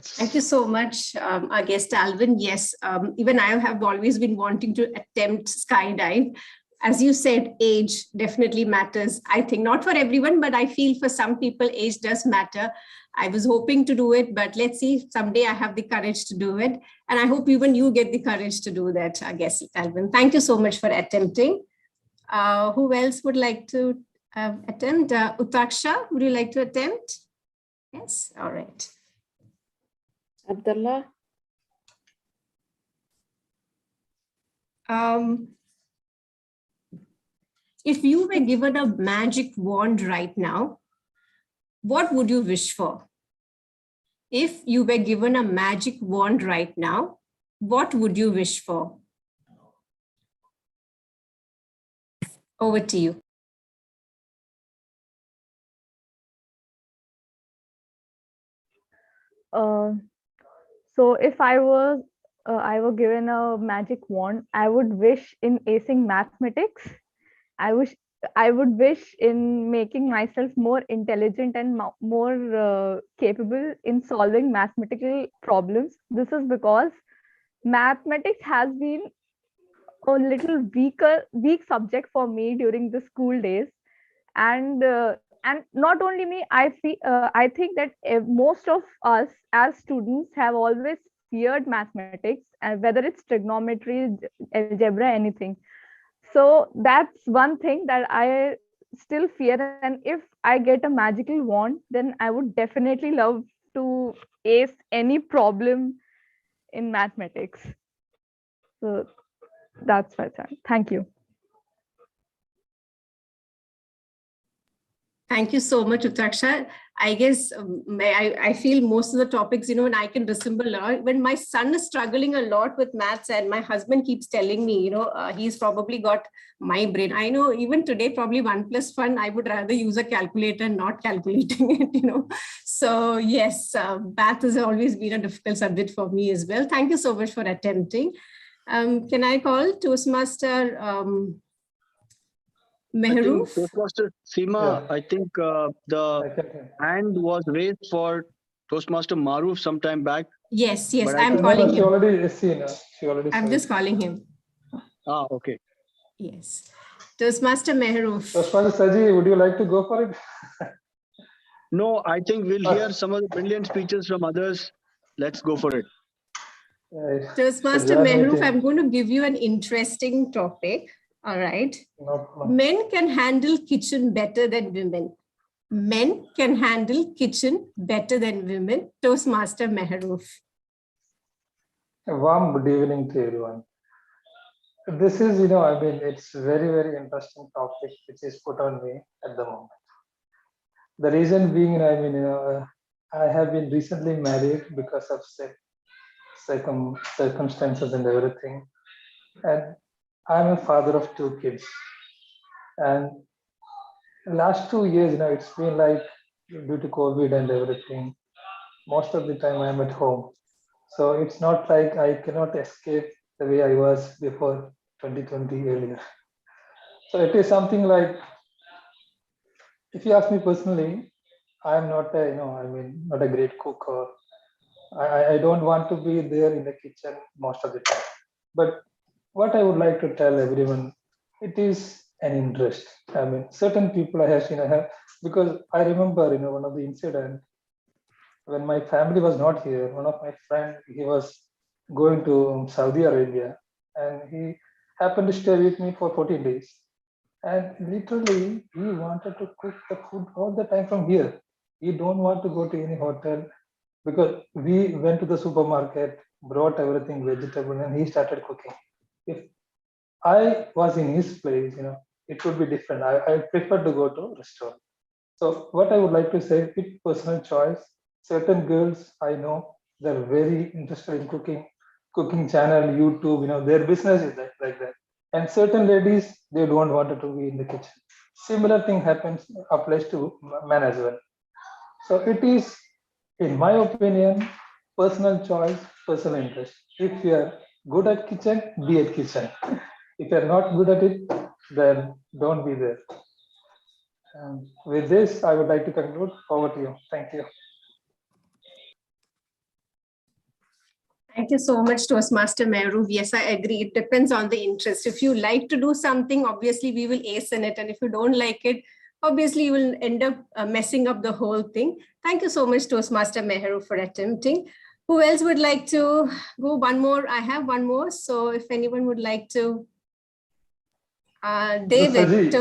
Thank you so much, our guest Alvin. Yes, even I have always been wanting to attempt skydive. As you said, age definitely matters. I think not for everyone, but I feel for some people, age does matter. I was hoping to do it, but let's see, someday I have the courage to do it. And I hope even you get the courage to do that, I guess, Alvin. Thank you so much for attempting. Who else would like to attempt? Utaksha, would you like to attempt? Yes, all right. Abdullah? If you were given a magic wand right now, what would you wish for? If you were given a magic wand right now, what would you wish for? Over to you. So if I were given a magic wand, I would wish in acing mathematics. I would wish in making myself more intelligent and more capable in solving mathematical problems. This is because mathematics has been a little weak subject for me during the school days, and not only me, I think that most of us as students have always feared mathematics, whether it's trigonometry, algebra, anything. So that's one thing that I still fear. And if I get a magical wand, then I would definitely love to ace any problem in mathematics. So that's my time. Thank you. Thank you so much, Utaksha. I guess I feel most of the topics, and I can resemble a lot. When my son is struggling a lot with maths and my husband keeps telling me, he's probably got my brain. I know even today, probably 1 + 1, I would rather use a calculator, not calculating it, So yes, math has always been a difficult subject for me as well. Thank you so much for attempting. Can I call Toastmaster Mehroof? Toastmaster Seema, I think the hand was raised for Toastmaster Maroof sometime back. Yes, I'm calling him. She already seen. I'm just calling him. Okay. Yes. Toastmaster Mehroof. Toastmaster Saji, would you like to go for it? No, I think we'll hear some of the brilliant speeches from others. Let's go for it. Toastmaster Mehroof, I'm going to give you an interesting topic. All right. Men can handle kitchen better than women. Men can handle kitchen better than women. Toastmaster Mehroof. A warm good evening to everyone. This is, it's very, very interesting topic which is put on me at the moment. The reason being, I have been recently married because of circumstances and everything. And I'm a father of 2 kids. And last 2 years, it's been like due to COVID and everything, most of the time I'm at home. So it's not like I cannot escape the way I was before 2020 earlier. So it is something like, if you ask me personally, I'm not not a great cook, or I don't want to be there in the kitchen most of the time. But what I would like to tell everyone, it is an interest. Certain people I have seen, because I remember, one of the incident when my family was not here. One of my friend, he was going to Saudi Arabia, and he happened to stay with me for 14 days. And literally, he wanted to cook the food all the time from here. He don't want to go to any hotel, because we went to the supermarket, brought everything vegetable, and he started cooking. if I was in his place, it would be different. I prefer to go to a restaurant. So what I would like to say, it's personal choice. Certain girls I know, they're very interested in cooking channel, YouTube, their business is like that. And certain ladies, they don't want to be in the kitchen. Similar thing applies to men as well. So it is, in my opinion, personal choice, personal interest. If you are good at kitchen, be at kitchen. If you're not good at it, then don't be there. With this, I would like to conclude. Over to you. Thank you. Thank you so much, Toastmaster Mehru. Yes, I agree. It depends on the interest. If you like to do something, obviously we will ace in it. And if you don't like it, obviously you will end up messing up the whole thing. Thank you so much, Toastmaster Mehru, for attempting. Who else would like to go? One more. I have one more. So if anyone would like to, David,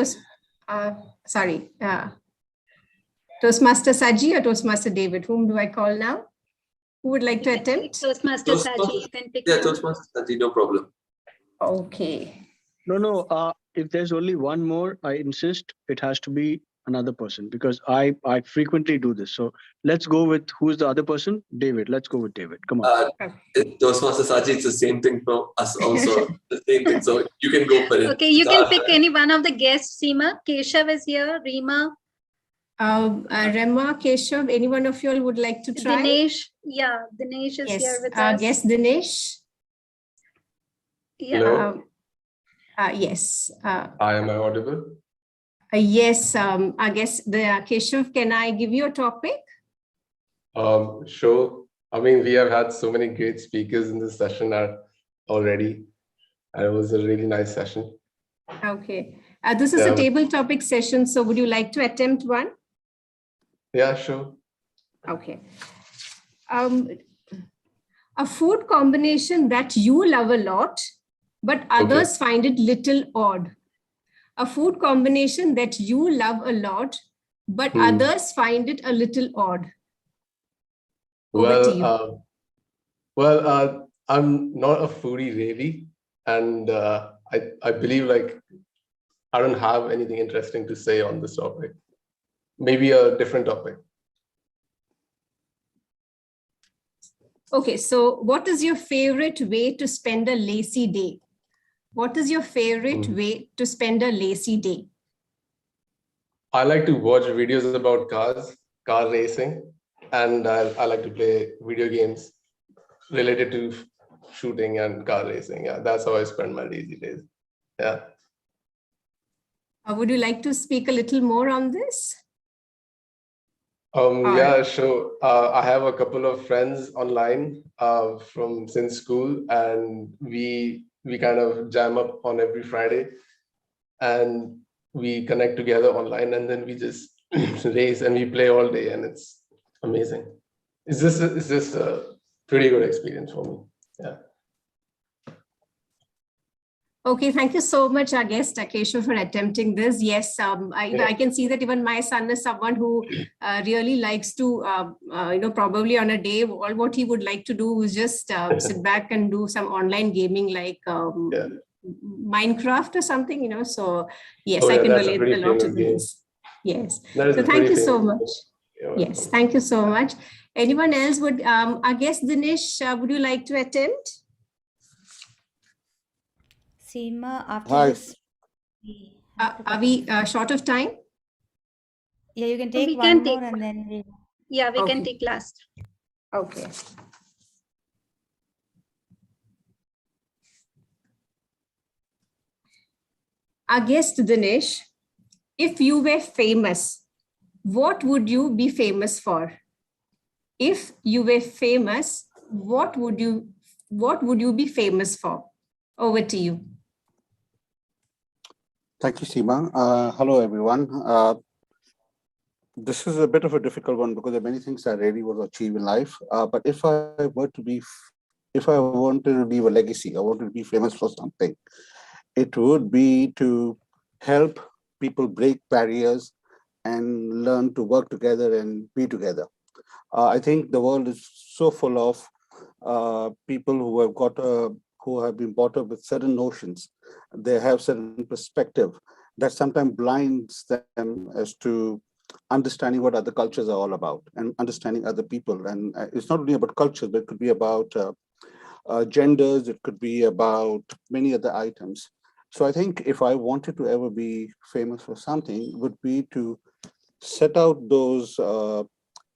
Toastmaster Saji or Toastmaster David, whom do I call now? Who would like to attempt? Toastmaster Saji, you can pick. Yeah, Toastmaster Saji, no problem. Okay. No. If there's only one more, I insist it has to be another person because I frequently do this. So let's go with who's the other person? David. Let's go with David. Come on. Toastmaster Saji, it's the same thing for us also. The same thing. So you can go for it. Okay, you can pick any one of the guests. Seema, Keshav is here, Reema. Rema, Keshav, any one of you all would like to try? Dinesh, yeah, Dinesh is here with us. Yes, Dinesh. Yeah. Hello. Yes. Am I audible? Yes, I guess Keshav, can I give you a topic? Sure. I mean, we have had so many great speakers in this session already. And it was a really nice session. Okay. This is a table topic session. So would you like to attempt one? Yeah, sure. Okay. A food combination that you love a lot, but others find it little odd. A food combination that you love a lot, but others find it a little odd. Over to you. I'm not a foodie really. And I believe like I don't have anything interesting to say on this topic. Maybe a different topic. Okay, so what is your favorite way to spend a lazy day? What is your favorite way to spend a lazy day? I like to watch videos about cars, car racing, and I like to play video games related to shooting and car racing. Yeah, that's how I spend my lazy days. Yeah. Would you like to speak a little more on this? Yeah, sure. I have a couple of friends online from since school, and we kind of jam up on every Friday, and we connect together online, and then we just race and we play all day, and it's amazing. It's just a pretty good experience for me. Yeah. Okay, thank you so much, our guest, Keshav, for attempting this. Yes, I can see that even my son is someone who really likes to, probably on a day, all what he would like to do is just sit back and do some online gaming like Minecraft or something, so yes, I can relate a lot to this. Yes, so thank you so much. Yes, thank you so much. Anyone else would, our guest Dinesh, would you like to attempt? Seema, after this, are we short of time? Yeah, you can take one more and then we... Yeah, we can take last. Okay. Our guest Dinesh, if you were famous, what would you be famous for? If you were famous, what would you be famous for? Over to you. Thank you, Seema. Hello, everyone. This is a bit of a difficult one because there are many things I really want to achieve in life. But if I wanted to leave a legacy, I wanted to be famous for something, it would be to help people break barriers and learn to work together and be together. I think the world is so full of people who have got a who have been brought up with certain notions. They have certain perspective that sometimes blinds them as to understanding what other cultures are all about and understanding other people. And it's not only about cultures, but it could be about genders, it could be about many other items. So I think if I wanted to ever be famous for something, it would be to set out those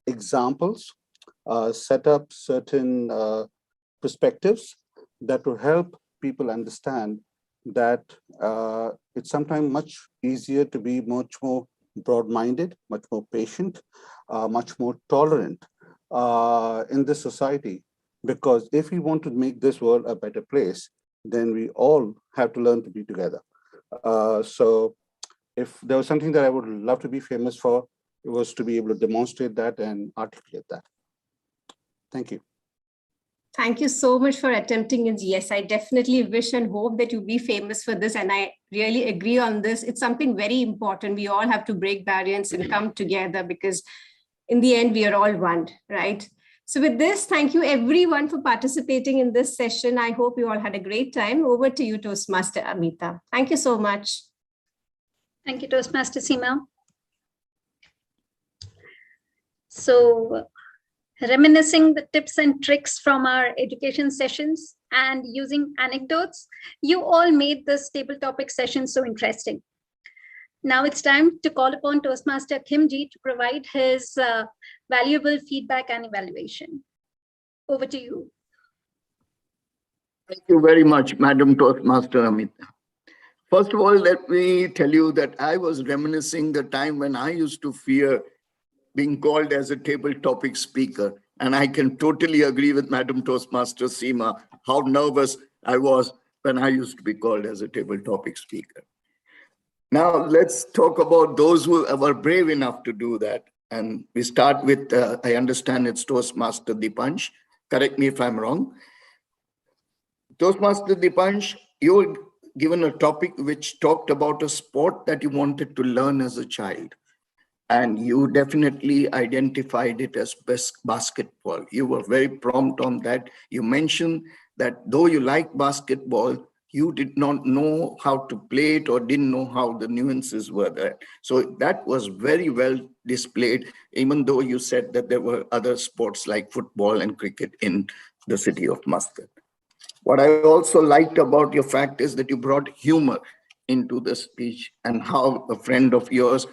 examples, set up certain perspectives that will help people understand that it's sometimes much easier to be much more broad-minded, much more patient, much more tolerant in this society. Because if we want to make this world a better place, then we all have to learn to be together. So if there was something that I would love to be famous for, it was to be able to demonstrate that and articulate that. Thank you. Thank you so much for attempting it. Yes, I definitely wish and hope that you be famous for this. And I really agree on this. It's something very important. We all have to break barriers and come together, because in the end, we are all one, right? So with this, thank you everyone for participating in this session. I hope you all had a great time. Over to you, Toastmaster Amita. Thank you so much. Thank you, Toastmaster Seema. So, reminiscing the tips and tricks from our education sessions and using anecdotes, you all made this table topic session so interesting. Now it's time to call upon Toastmaster Kimji to provide his valuable feedback and evaluation. Over to you. Thank you very much, Madam Toastmaster Amita. First of all, let me tell you that I was reminiscing the time when I used to fear being called as a table topic speaker. And I can totally agree with Madam Toastmaster Seema, how nervous I was when I used to be called as a table topic speaker. Now, let's talk about those who were brave enough to do that. And we start with, I understand it's Toastmaster Dipansh. Correct me if I'm wrong. Toastmaster Dipansh, you were given a topic which talked about a sport that you wanted to learn as a child. And you definitely identified it as basketball. You were very prompt on that. You mentioned that though you like basketball, you did not know how to play it or didn't know how the nuances were there. So that was very well displayed, even though you said that there were other sports like football and cricket in the city of Muscat. What I also liked about your fact is that you brought humor into the speech, and how a friend of yours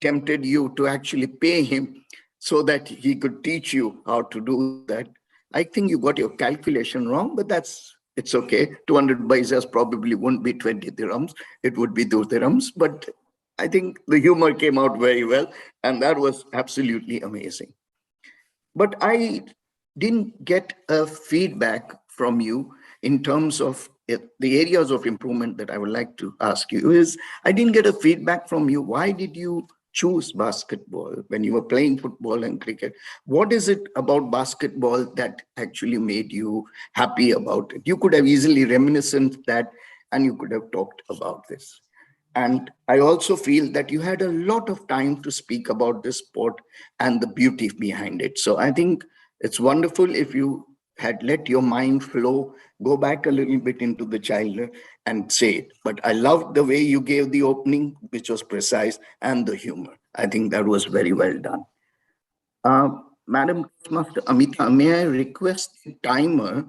tempted you to actually pay him so that he could teach you how to do that. I think you got your calculation wrong, but it's okay. 200 paisas probably wouldn't be 20 dirhams. It would be 2 dirhams, but I think the humor came out very well, and that was absolutely amazing. But I didn't get a feedback from you in terms of the areas of improvement that I would like to ask you is, I didn't get a feedback from you. Why did you choose basketball when you were playing football and cricket? What is it about basketball that actually made you happy about it? You could have easily reminiscent that, and you could have talked about this. And I also feel that you had a lot of time to speak about this sport and the beauty behind it. So I think it's wonderful if you had let your mind flow, go back a little bit into the childhood and say it. But I loved the way you gave the opening, which was precise, and the humor. I think that was very well done. Madam Toastmaster Amita, may I request the timer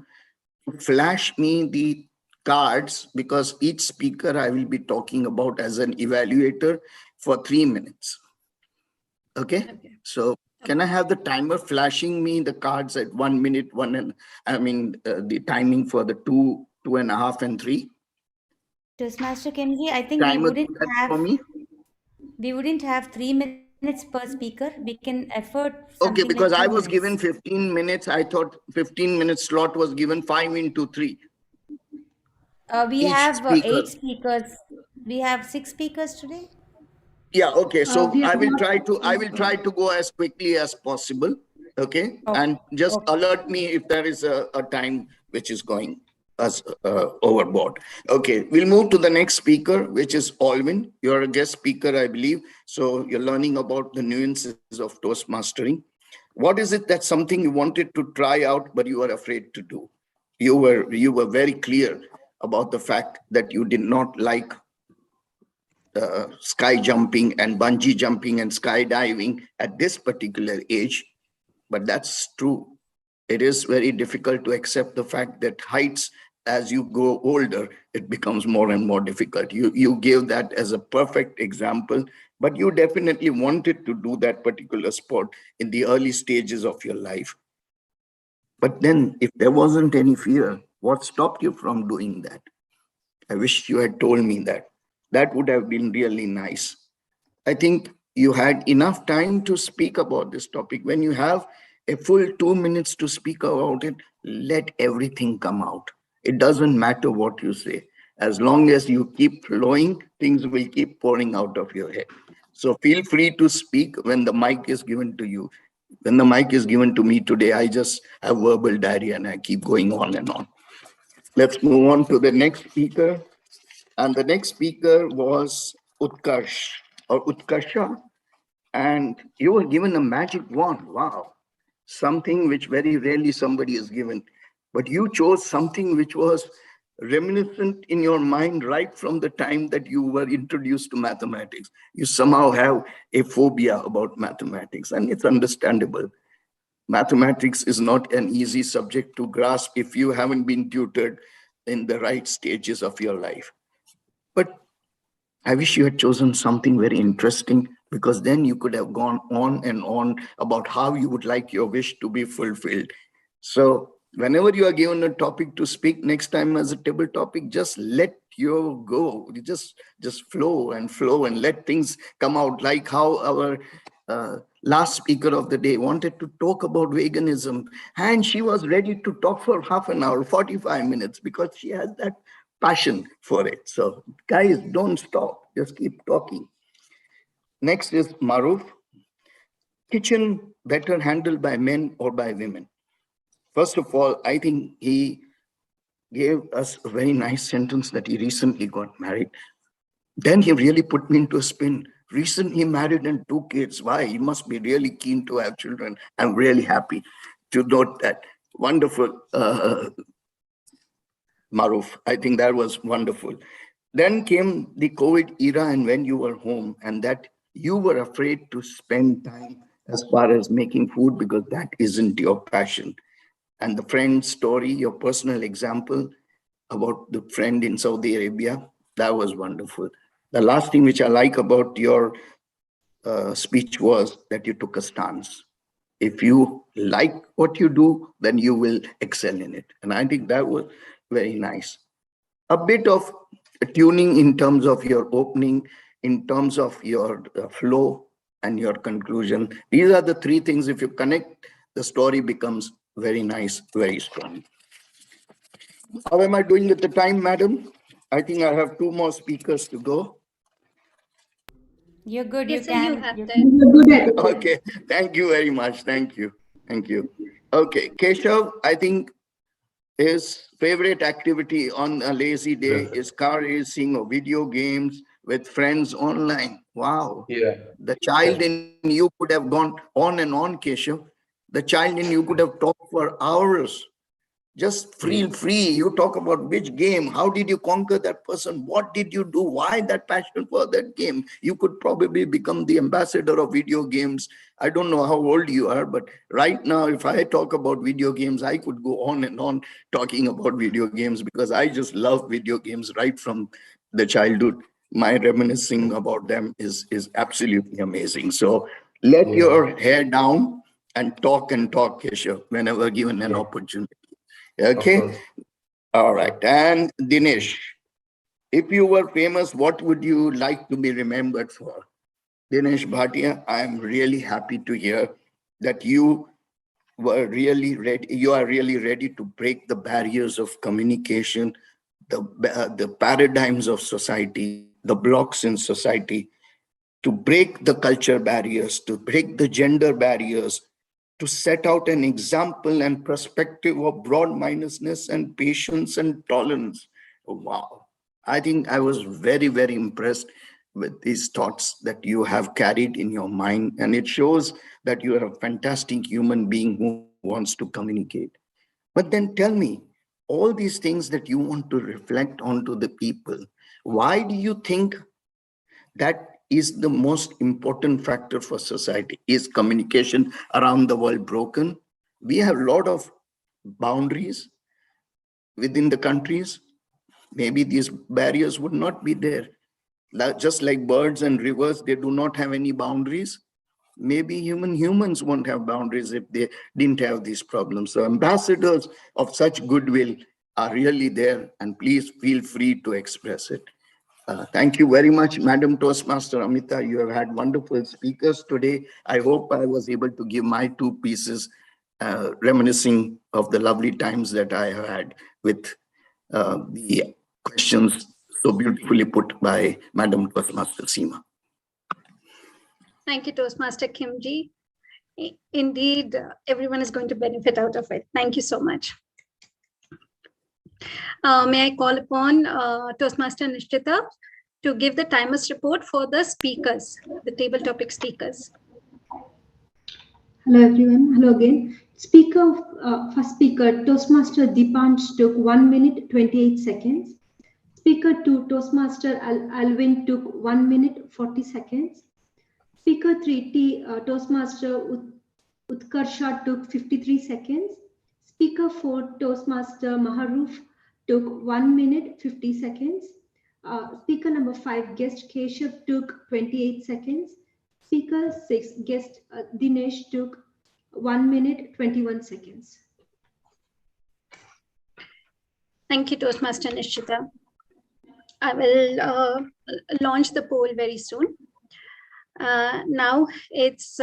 to flash me the cards, because each speaker I will be talking about as an evaluator for 3 minutes. Okay? So can I have the timer flashing me the cards at 1 minute, the timing for the 2, 2.5, and 3? Toastmaster Kimji, I think Timer for me. we wouldn't have 3 minutes per speaker. We can afford Okay, something because like 2 I was minutes. given 15 minutes. I thought 15-minute slot was given 5 into 3. We Each have speaker. 8 speakers. We have 6 speakers today. Yeah, okay. So we I have will got- try to go as quickly as possible. Okay. And just alert me if there is a time which is going as overboard. Okay, we'll move to the next speaker, which is Alvin. You're a guest speaker, I believe. So you're learning about the nuances of Toastmastering. What is it that's something you wanted to try out, but you are afraid to do? you were very clear about the fact that you did not like sky jumping and bungee jumping and skydiving at this particular age, but that's true. It is very difficult to accept the fact that heights, as you grow older, it becomes more and more difficult. You gave that as a perfect example, but you definitely wanted to do that particular sport in the early stages of your life. But then if there wasn't any fear, what stopped you from doing that? I wish you had told me that. That would have been really nice. I think you had enough time to speak about this topic. When you have a full 2 minutes to speak about it, let everything come out. It doesn't matter what you say. As long as you keep flowing, things will keep pouring out of your head. So feel free to speak when the mic is given to you. When the mic is given to me today, I just have verbal diarrhea and I keep going on and on. Let's move on to the next speaker. And the next speaker was Utkarsh or Utkarsha. And you were given a magic wand. Wow. Something which very rarely somebody is given. But you chose something which was reminiscent in your mind right from the time that you were introduced to mathematics. You somehow have a phobia about mathematics, and it's understandable. Mathematics is not an easy subject to grasp if you haven't been tutored in the right stages of your life. But I wish you had chosen something very interesting, because then you could have gone on and on about how you would like your wish to be fulfilled. So whenever you are given a topic to speak next time as a table topic, just let you go. You just flow and let things come out, like how our last speaker of the day wanted to talk about veganism, and she was ready to talk for half an hour, 45 minutes, because she has that passion for it. So guys, don't stop, just keep talking. Next is Maruf. Kitchen better handled by men or by women? First of all, I think he gave us a very nice sentence that he recently got married. Then he really put me into a spin. Recently married and 2 kids. Why? He must be really keen to have children. I'm really happy to note that. Wonderful, Maruf. I think that was wonderful. Then came the COVID era, and when you were home, and that you were afraid to spend time as far as making food because that isn't your passion. And the friend story, your personal example about the friend in Saudi Arabia, that was wonderful. The last thing which I like about your speech was that you took a stance. If you like what you do, then you will excel in it. And I think that was very nice. A bit of tuning in terms of your opening, in terms of your flow and your conclusion. These are the 3 things. If you connect, the story becomes very nice, very strong. How am I doing with the time, madam? I think I have 2 more speakers to go. You're good. Yes, You sir, you can. have You that. You're good at it. Okay, thank you very much. Thank you. Thank you. Okay, Keshav, I think his favorite activity on a lazy day is car racing or video games with friends online. Wow. Yeah. The child in you could have gone on and on, Keshav. The child in you could have talked for hours. Just feel free. You talk about which game, how did you conquer that person, what did you do, why that passion for that game. You could probably become the ambassador of video games. I don't know how old you are, but right now, if I talk about video games, I could go on and on talking about video games because I just love video games right from the childhood. My reminiscing about them is absolutely amazing. So let your hair down and talk, Keshav, whenever given an opportunity. Okay. All right. And Dinesh, if you were famous, what would you like to be remembered for? Dinesh Bhatia, I am really happy to hear that you were really ready. You are really ready to break the barriers of communication, the paradigms of society, the blocks in society, to break the culture barriers, to break the gender barriers, to set out an example and perspective of broad-mindedness and patience and tolerance. Wow. I think I was very, very impressed with these thoughts that you have carried in your mind. And it shows that you are a fantastic human being who wants to communicate. But then tell me, all these things that you want to reflect onto the people. Why do you think that is the most important factor for society? Is communication around the world broken? We have a lot of boundaries within the countries. Maybe these barriers would not be there. Just like birds and rivers, they do not have any boundaries. Maybe even humans won't have boundaries if they didn't have these problems. So ambassadors of such goodwill are really there, and please feel free to express it. Thank you very much, Madam Toastmaster Amita. You have had wonderful speakers today. I hope I was able to give my 2 pieces reminiscing of the lovely times that I have had with the questions so beautifully put by Madam Toastmaster Seema. Thank you, Toastmaster Kimji. Indeed, everyone is going to benefit out of it. Thank you so much. May I call upon Toastmaster Nishtita to give the timers report for the speakers, the table topic speakers. Hello everyone. Hello again. First speaker, Toastmaster Deepansh took 1 minute 28 seconds. Speaker 2, Toastmaster Alvin took 1 minute 40 seconds. Speaker 3, Toastmaster Utkarsha took 53 seconds. Speaker 4, Toastmaster Maharoof took 1 minute 50 seconds. Speaker number 5, Guest Keshav took 28 seconds. Speaker 6, Guest Dinesh took 1 minute 21 seconds. Thank you, Toastmaster Nishchita. I will launch the poll very soon. Now it's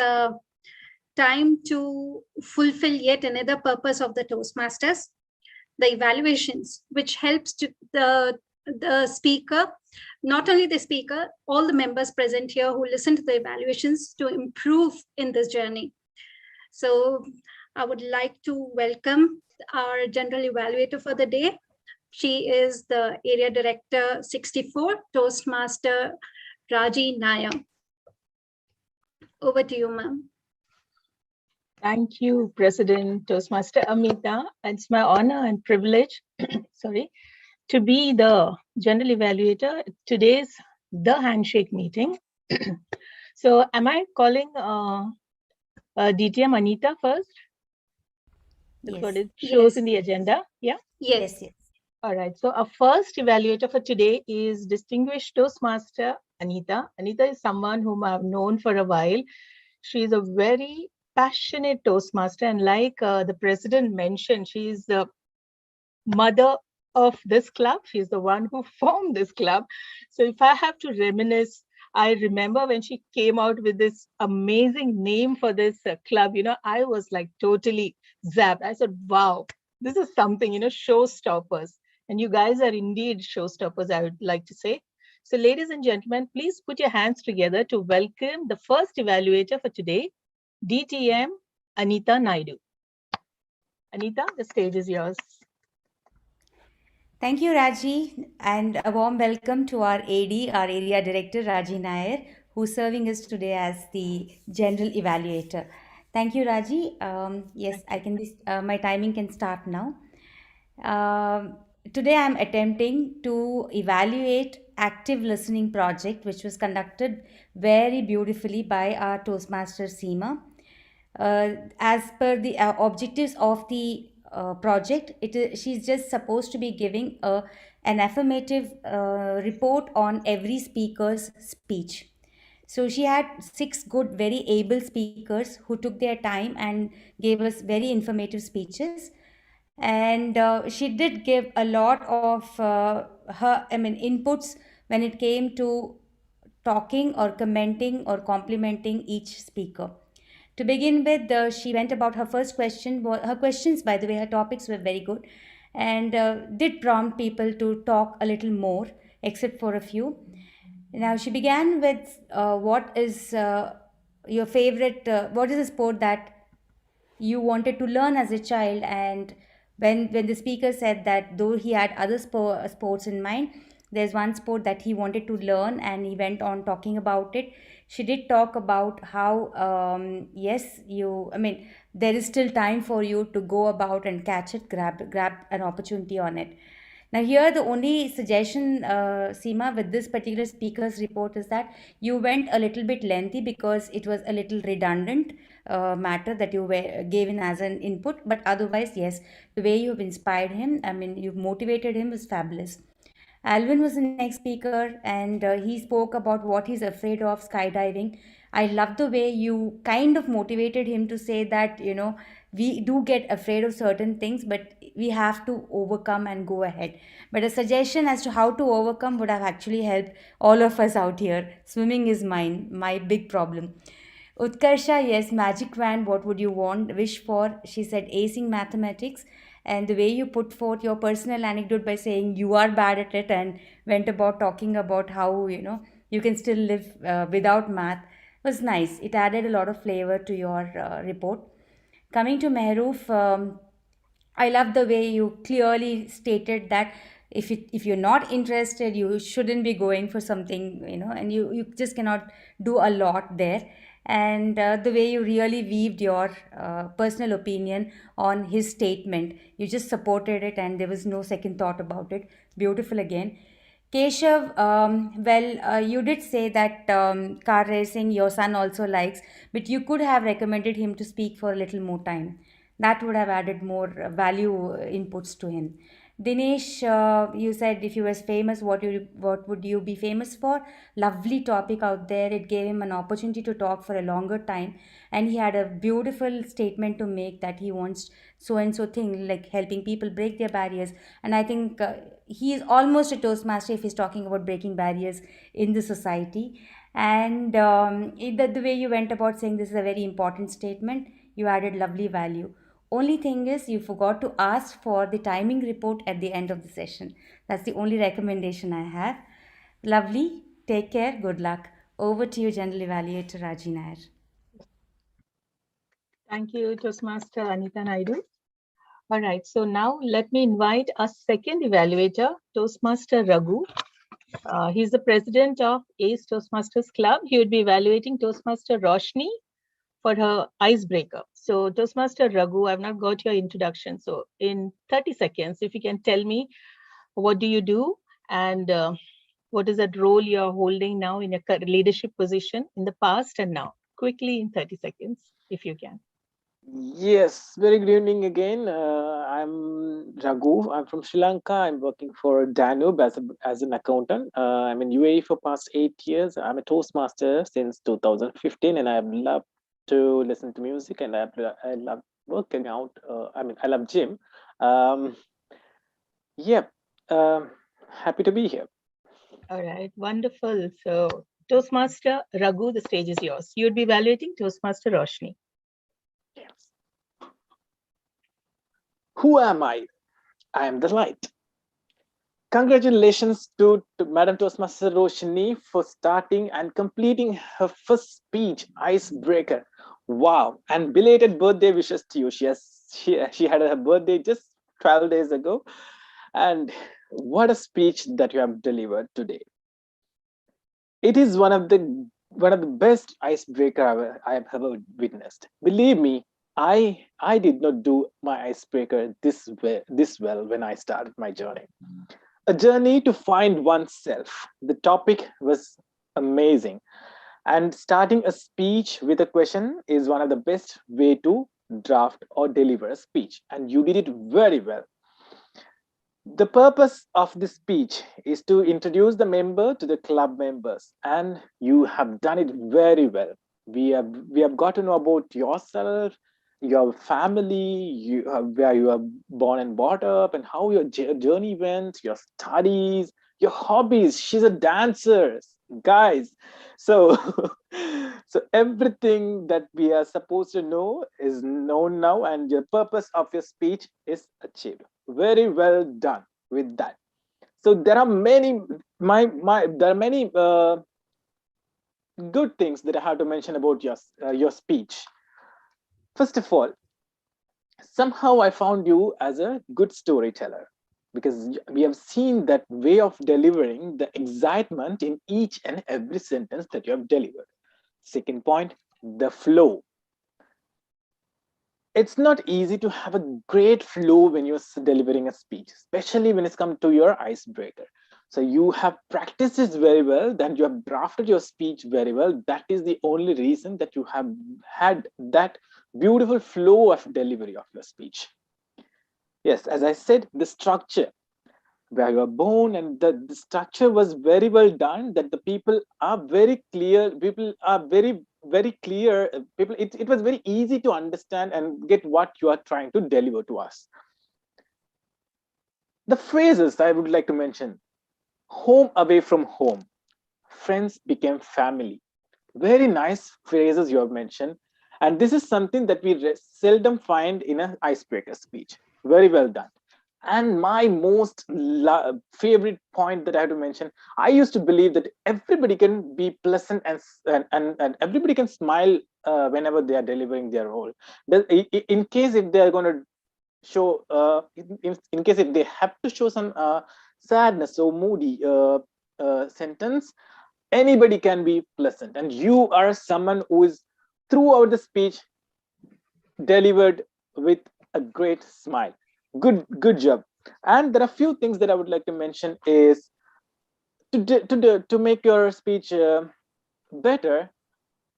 time to fulfill yet another purpose of the Toastmasters, the evaluations, which helps to the speaker, not only the speaker, all the members present here who listen to the evaluations to improve in this journey. So I would like to welcome our general evaluator for the day. She is the Area Director 64, Toastmaster Raji Nair. Over to you, ma'am. Thank you, President Toastmaster Amita. It's my honor and privilege, sorry, to be the general evaluator. Today's the handshake meeting. So am I calling DTM Anita first? That's what it shows in the agenda. Yeah? Yes. All right. So our first evaluator for today is distinguished Toastmaster Anita. Anita is someone whom I've known for a while. She's a very passionate Toastmaster, and like the president mentioned, she's the mother of this club. She's the one who formed this club. So if I have to reminisce, I remember when she came out with this amazing name for this club, you know, I was like totally zapped. I said, wow, this is something, you know, showstoppers. And you guys are indeed showstoppers, I would like to say. So ladies and gentlemen, please put your hands together to welcome the first evaluator for today, DTM Anita Naidu. Anita, the stage is yours. Thank you, Raji, and a warm welcome to our AD, our Area Director, Raji Nair, who's serving us today as the General Evaluator. Thank you, Raji. Yes, I can. My timing can start now. Today, I'm attempting to evaluate active listening project, which was conducted very beautifully by our Toastmaster Seema. As per the objectives of the project, she's just supposed to be giving an affirmative report on every speaker's speech. So she had 6 good, very able speakers who took their time and gave us very informative speeches. And she did give a lot of inputs when it came to talking or commenting or complimenting each speaker. To begin with, she went about her first question. Her questions, by the way, her topics were very good and did prompt people to talk a little more, except for a few. Now, she began with what is your favorite, what is a sport that you wanted to learn as a child? And when the speaker said that though he had other sports in mind, there's one sport that he wanted to learn and he went on talking about it. She did talk about how, yes, there is still time for you to go about and catch it, grab an opportunity on it. Now, here the only suggestion, Seema, with this particular speaker's report is that you went a little bit lengthy because it was a little redundant matter that you gave in as an input. But otherwise, yes, the way you've inspired him, you've motivated him was fabulous. Alvin was the next speaker, and he spoke about what he's afraid of skydiving. I love the way you kind of motivated him to say that, we do get afraid of certain things, but we have to overcome and go ahead. But a suggestion as to how to overcome would have actually helped all of us out here. Swimming is my big problem. Utkarsha, yes, magic wand, what would you wish for? She said acing mathematics. And the way you put forth your personal anecdote by saying you are bad at it and went about talking about how, you can still live without math was nice. It added a lot of flavor to your report. Coming to Mehroof, I love the way you clearly stated that if you're not interested, you shouldn't be going for something, and you just cannot do a lot there. And the way you really weaved your personal opinion on his statement, you just supported it and there was no second thought about it. Beautiful again. Keshav, you did say that car racing your son also likes, but you could have recommended him to speak for a little more time. That would have added more value inputs to him. Dinesh, you said if you was famous, what would you be famous for? Lovely topic out there. It gave him an opportunity to talk for a longer time, and he had a beautiful statement to make that he wants so and so thing like helping people break their barriers. And I think he is almost a Toastmaster if he's talking about breaking barriers in the society. And the way you went about saying this is a very important statement, you added lovely value. Only thing is, you forgot to ask for the timing report at the end of the session. That's the only recommendation I have. Lovely. Take care. Good luck. Over to you, General Evaluator Raji Nair. Thank you, Toastmaster Anita Naidu. All right, so now let me invite our second evaluator, Toastmaster Raghu. He's the president of ACE Toastmasters Club. He would be evaluating Toastmaster Roshni for her icebreaker. So Toastmaster Raghu, I've not got your introduction. So in 30 seconds, if you can tell me, what do you do and what is that role you're holding now in a leadership position in the past and now? Quickly in 30 seconds, if you can. Yes, very good evening again. I'm Raghu. I'm from Sri Lanka. I'm working for Danube as an accountant. I'm in UAE for past 8 years. I'm a Toastmaster since 2015, and I've loved to listen to music, and I love working out. I love gym. Happy to be here. All right, wonderful. So Toastmaster Raghu, the stage is yours. You would be evaluating Toastmaster Roshni. Who am I? I am the light. Congratulations to Madam Toastmaster Roshni for starting and completing her first speech, Icebreaker. Wow, and belated birthday wishes to you. She had her birthday just 12 days ago. And what a speech that you have delivered today. It is one of the best icebreaker I have ever witnessed. Believe me, I did not do my icebreaker this well when I started my journey. A journey to find oneself. The topic was amazing. And starting a speech with a question is one of the best way to draft or deliver a speech. And you did it very well. The purpose of this speech is to introduce the member to the club members, and you have done it very well. We have got to know about yourself, your family, where you are born and brought up, and how your journey went, your studies, your hobbies. She's a dancer, guys. So, so everything that we are supposed to know is known now, and the purpose of your speech is achieved. Very well done with that. So there are many good things that I have to mention about your speech. First of all, somehow I found you as a good storyteller. because we have seen that way of delivering the excitement in each and every sentence that you have delivered. Second point, the flow. It's not easy to have a great flow when you're delivering a speech, especially when it's come to your icebreaker. So you have practiced this very well, then you have drafted your speech very well. That is the only reason that you have had that beautiful flow of delivery of your speech. Yes, as I said, the structure where you are born, and the structure was very well done, that the people are very clear, people are very clear, people, it was very easy to understand and get what you are trying to deliver to us. The phrases I would like to mention: home away from home, friends became family. Very nice phrases you have mentioned, and this is something that we seldom find in an icebreaker speech. Very well done. And my most favorite point that I have to mention, I used to believe that everybody can be pleasant and everybody can smile whenever they are delivering their role. In case if they are going to show, in case if they have to show some sadness or moody sentence, anybody can be pleasant. And you are someone who is throughout the speech delivered with a great smile. Good job. And there are a few things that I would like to mention is to make your speech better.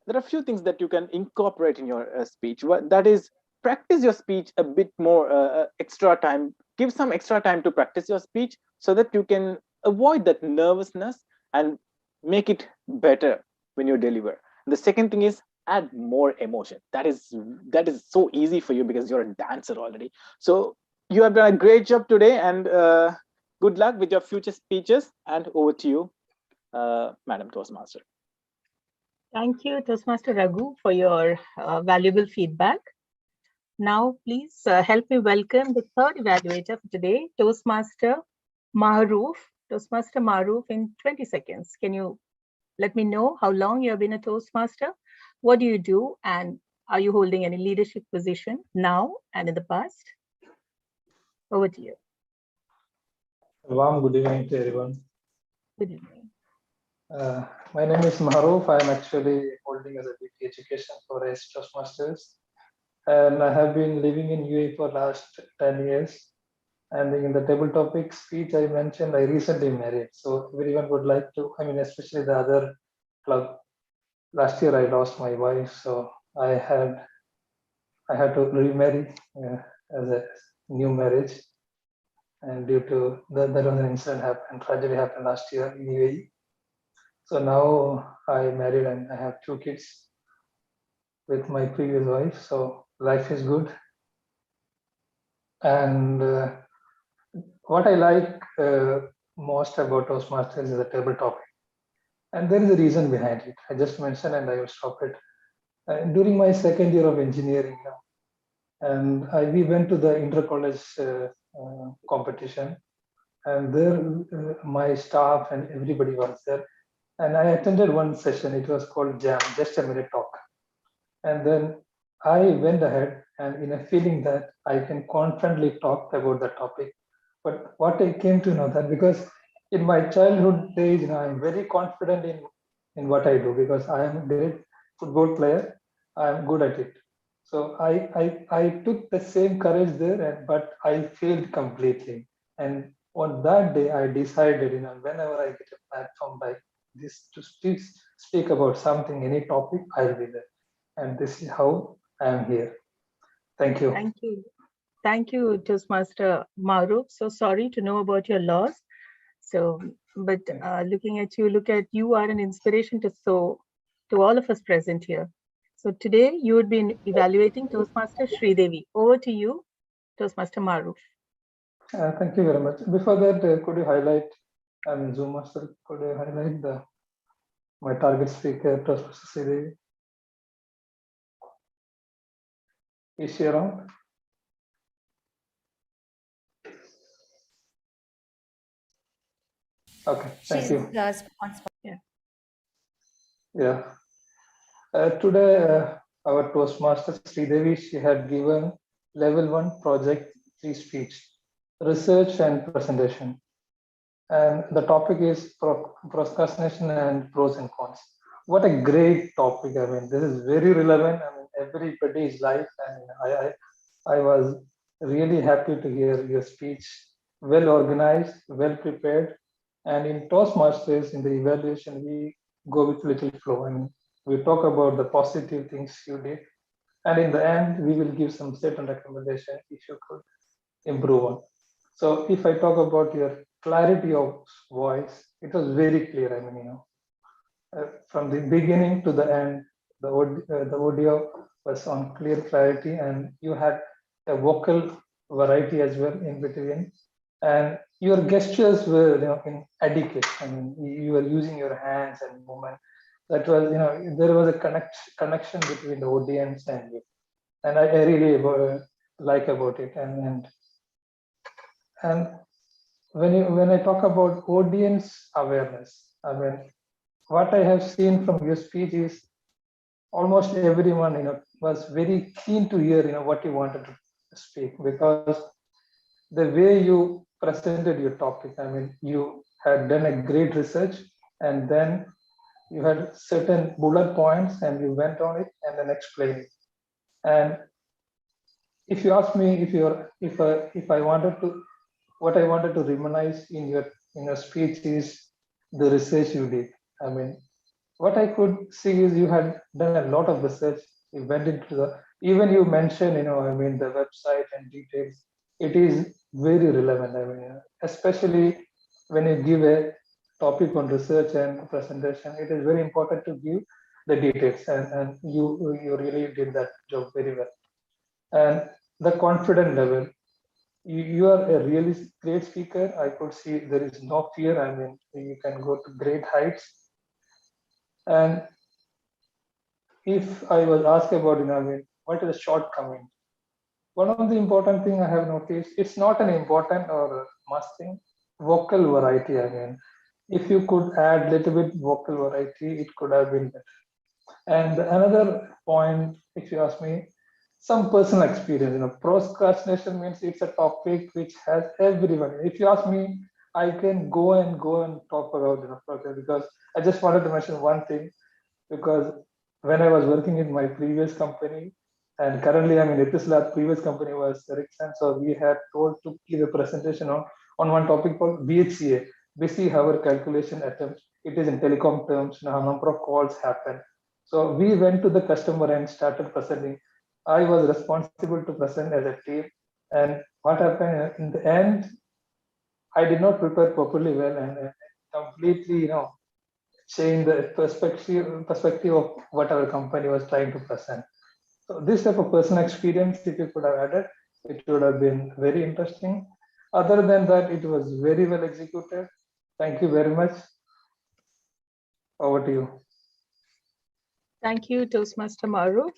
There are a few things that you can incorporate in your speech. That is, practice your speech a bit more, extra time. Give some extra time to practice your speech so that you can avoid that nervousness and make it better when you deliver. The second thing is add more emotion. That is so easy for you because you're a dancer already. So you have done a great job today, and good luck with your future speeches. And over to you, Madam Toastmaster. Thank you, Toastmaster Raghu, for your valuable feedback. Now, please help me welcome the third evaluator for today, Toastmaster Mahroof. Toastmaster Mahroof, in 20 seconds, can you let me know how long you have been a Toastmaster? What do you do? And are you holding any leadership position now and in the past? Over to you. Warm good evening to everyone. Good evening. My name is Mahroof. I am actually holding as a VP Education for ACE Toastmasters. And I have been living in UAE for last 10 years. And in the table topic speech I mentioned, I recently married. So everyone would like to, especially the other club. Last year I lost my wife, so I had to remarry as a new marriage. And due to that was an incident happened, tragedy happened last year in UAE. So now I married and I have 2 kids with my previous wife. So life is good. And what I like most about Toastmasters is the table topic. And there is a reason behind it. I just mentioned and I will stop it. During my second year of engineering, and we went to the inter-college competition, and there my staff and everybody was there. And I attended one session. It was called Jam, Just a Minute Talk. And then I went ahead and in a feeling that I can confidently talk about the topic. But what I came to know that because in my childhood days, I'm very confident in what I do because I am a great football player. I am good at it. So I took the same courage there, but I failed completely. And on that day, I decided, whenever I get a platform like this to speak about something, any topic, I'll be there. And this is how I am here. Thank you. Thank you. Thank you, Toastmaster Mahroof. So sorry to know about your loss. So, but looking at you are an inspiration to all of us present here. So today you would be evaluating Toastmaster Sridevi. Over to you, Toastmaster Mahroof. Thank you very much. Before that, could you highlight, Zoom Master, could you highlight my target speaker, Toastmaster Sridevi? Is she around? Okay, thank you. Yeah. Today, our Toastmaster Sridevi, she had given level 1 project 3 speech. research and presentation. And the topic is procrastination and pros and cons. What a great topic. I mean, this is very relevant. I mean, everybody's life. And I was really happy to hear your speech. Well organized, well prepared. And in Toastmasters, in the evaluation, we go with little flow. I mean, we talk about the positive things you did. And in the end, we will give some certain recommendation if you could improve on. So if I talk about your clarity of voice, it was very clear. I mean, from the beginning to the end, the audio was on clear clarity, and you had a vocal variety as well in between. And your gestures were, in adequate. I mean, you were using your hands and movement. That was, there was a connection between the audience and you. And I really like about it. And when I talk about audience awareness, I mean, what I have seen from your speech is almost everyone, was very keen to hear, what you wanted to speak, because the way you presented your topic, I mean, you had done a great research, and then you had certain bullet points and you went on it and then explained it. And if you ask me if I wanted to, what I wanted to reminisce in your speech is the research you did. I mean, what I could see is you had done a lot of research. You went into even you mentioned, the website and details. It is very relevant. I mean, especially when you give a topic on research and presentation, it is very important to give the details, and you really did that job very well. And the confidence level, you are a really great speaker. I could see there is no fear. I mean, you can go to great heights. And if I was asked about, what is the shortcoming? One of the important thing I have noticed, it's not an important or must thing, vocal variety. I mean, if you could add little bit vocal variety, it could have been better. And another point, if you ask me, some personal experience. Procrastination means it's a topic which has everyone. If you ask me, I can go and talk about because I just wanted to mention one thing, because when I was working in my previous company, and currently I'm in Etisalat, previous company was Ericsson, so we had told to give a presentation on one topic called BHCA, basic hour calculation attempts. It is in telecom terms, a number of calls happen. So we went to the customer and started presenting. I was responsible to present as a team. And what happened in the end, I did not prepare properly well, and completely, change the perspective of what our company was trying to present. So this type of personal experience, if you could have added, it would have been very interesting. Other than that, it was very well executed. Thank you very much. Over to you. Thank you, Toastmaster Maruf.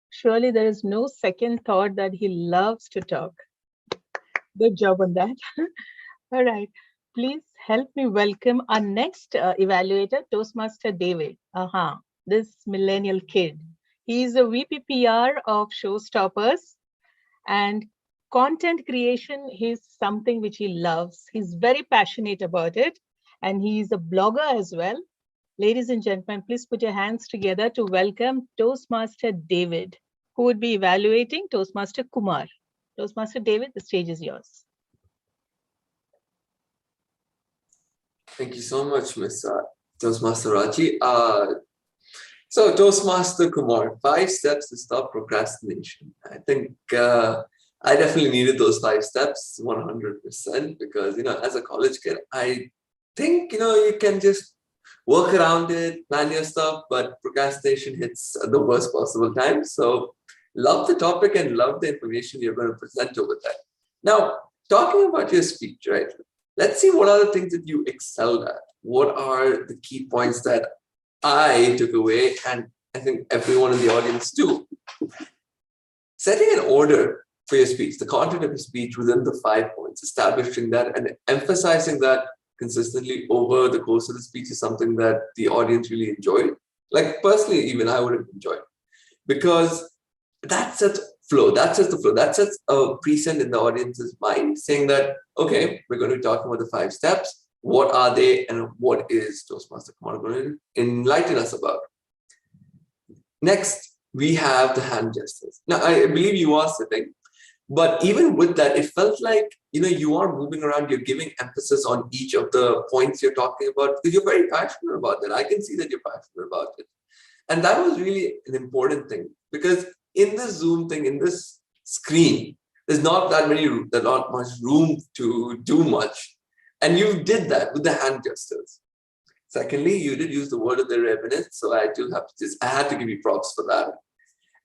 Surely there is no second thought that he loves to talk. Good job on that. All right. Please help me welcome our next evaluator, Toastmaster David. This millennial kid. He's a VPPR of Showstoppers, and content creation is something which he loves. He's very passionate about it, and he's a blogger as well. Ladies and gentlemen, please put your hands together to welcome Toastmaster David, who would be evaluating Toastmaster Kumar. Toastmaster David, the stage is yours. Thank you so much, Ms. Toastmaster Raji. So Toastmaster Kumar, 5 steps to stop procrastination. I think I definitely needed those 5 steps 100% because, as a college kid, I think, you can just work around it, plan your stuff, but procrastination hits at the worst possible time. So love the topic and love the information you're going to present over there. Now, talking about your speech, right? Let's see what are the things that you excelled at. What are the key points that I took away, and I think everyone in the audience too. Setting an order for your speech, the content of your speech within the 5 points, establishing that and emphasizing that consistently over the course of the speech is something that the audience really enjoyed. Like personally, even I would have enjoyed, because that sets flow. That sets the flow. That sets a precedent in the audience's mind, saying that, okay, we're going to be talking about the 5 steps. What are they, and what is Toastmaster Kumar going to enlighten us about? Next, we have the hand gestures. Now, I believe you are sitting, but even with that, it felt like, you are moving around, you're giving emphasis on each of the points you're talking about, because you're very passionate about that. I can see that you're passionate about it. And that was really an important thing, because in this Zoom thing, in this screen, there's not much room to do much. And you did that with the hand gestures. Secondly, you did use the word of the revenant, so I had to give you props for that.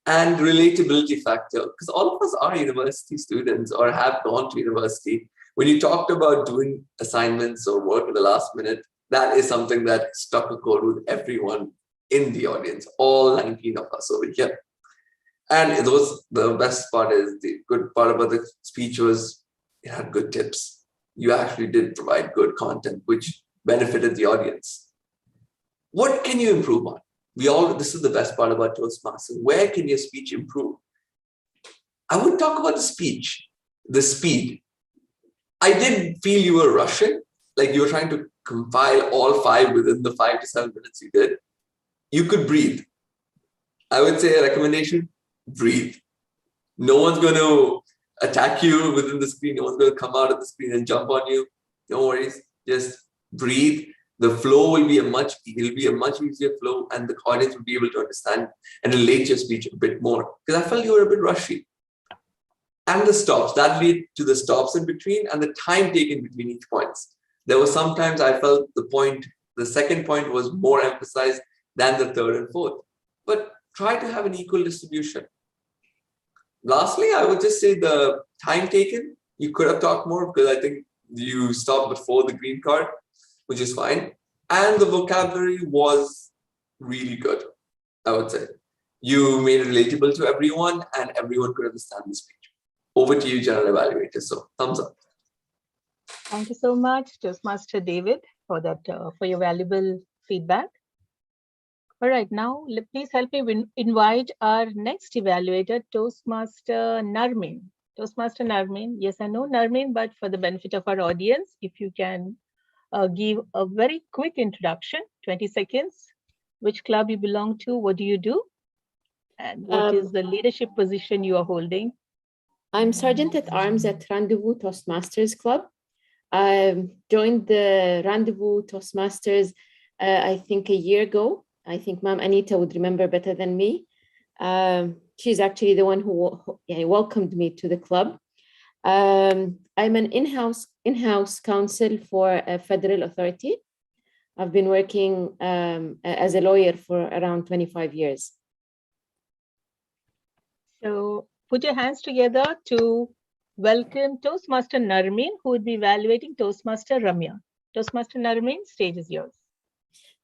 And relatability factor, because all of us are university students or have gone to university. When you talked about doing assignments or work at the last minute, that is something that struck a chord with everyone in the audience, all 19 of us over here. And the best part is, the good part about the speech was it had good tips. You actually did provide good content, which benefited the audience. What can you improve on? This is the best part about Toastmasters. Where can your speech improve? I would talk about the speech, the speed. I did feel you were rushing, like you were trying to compile all 5 within the 5 to 7 minutes you did. You could breathe. I would say a recommendation, breathe. No one's going to attack you within the screen. No one's going to come out of the screen and jump on you. No worries. Just breathe. The flow will be a much easier flow, and the audience will be able to understand and relate your speech a bit more. Because I felt you were a bit rushy. And the stops, that lead to the stops in between and the time taken between each points. There were sometimes I felt the second point was more emphasized than the third and fourth. But try to have an equal distribution. Lastly, I would just say the time taken, you could have talked more, because I think you stopped before the green card, which is fine. And the vocabulary was really good, I would say. You made it relatable to everyone, and everyone could understand the speech. Over to you, General Evaluator. So, thumbs up. Thank you so much, Toastmaster David, for your valuable feedback. All right, now please help me invite our next evaluator, Toastmaster Narmine. Toastmaster Narmine, yes, I know Narmine, but for the benefit of our audience, if you can give a very quick introduction, 20 seconds, which club you belong to, what do you do, and what is the leadership position you are holding? I'm Sergeant at Arms at Rendezvous Toastmasters Club. I joined the Rendezvous Toastmasters, I think a year ago. I think Ma'am Anita would remember better than me. She's actually the one who welcomed me to the club. I'm an in-house counsel for a federal authority. I've been working as a lawyer for around 25 years. So put your hands together to welcome Toastmaster Narmine, who would be evaluating Toastmaster Ramya. Toastmaster Narmine, stage is yours.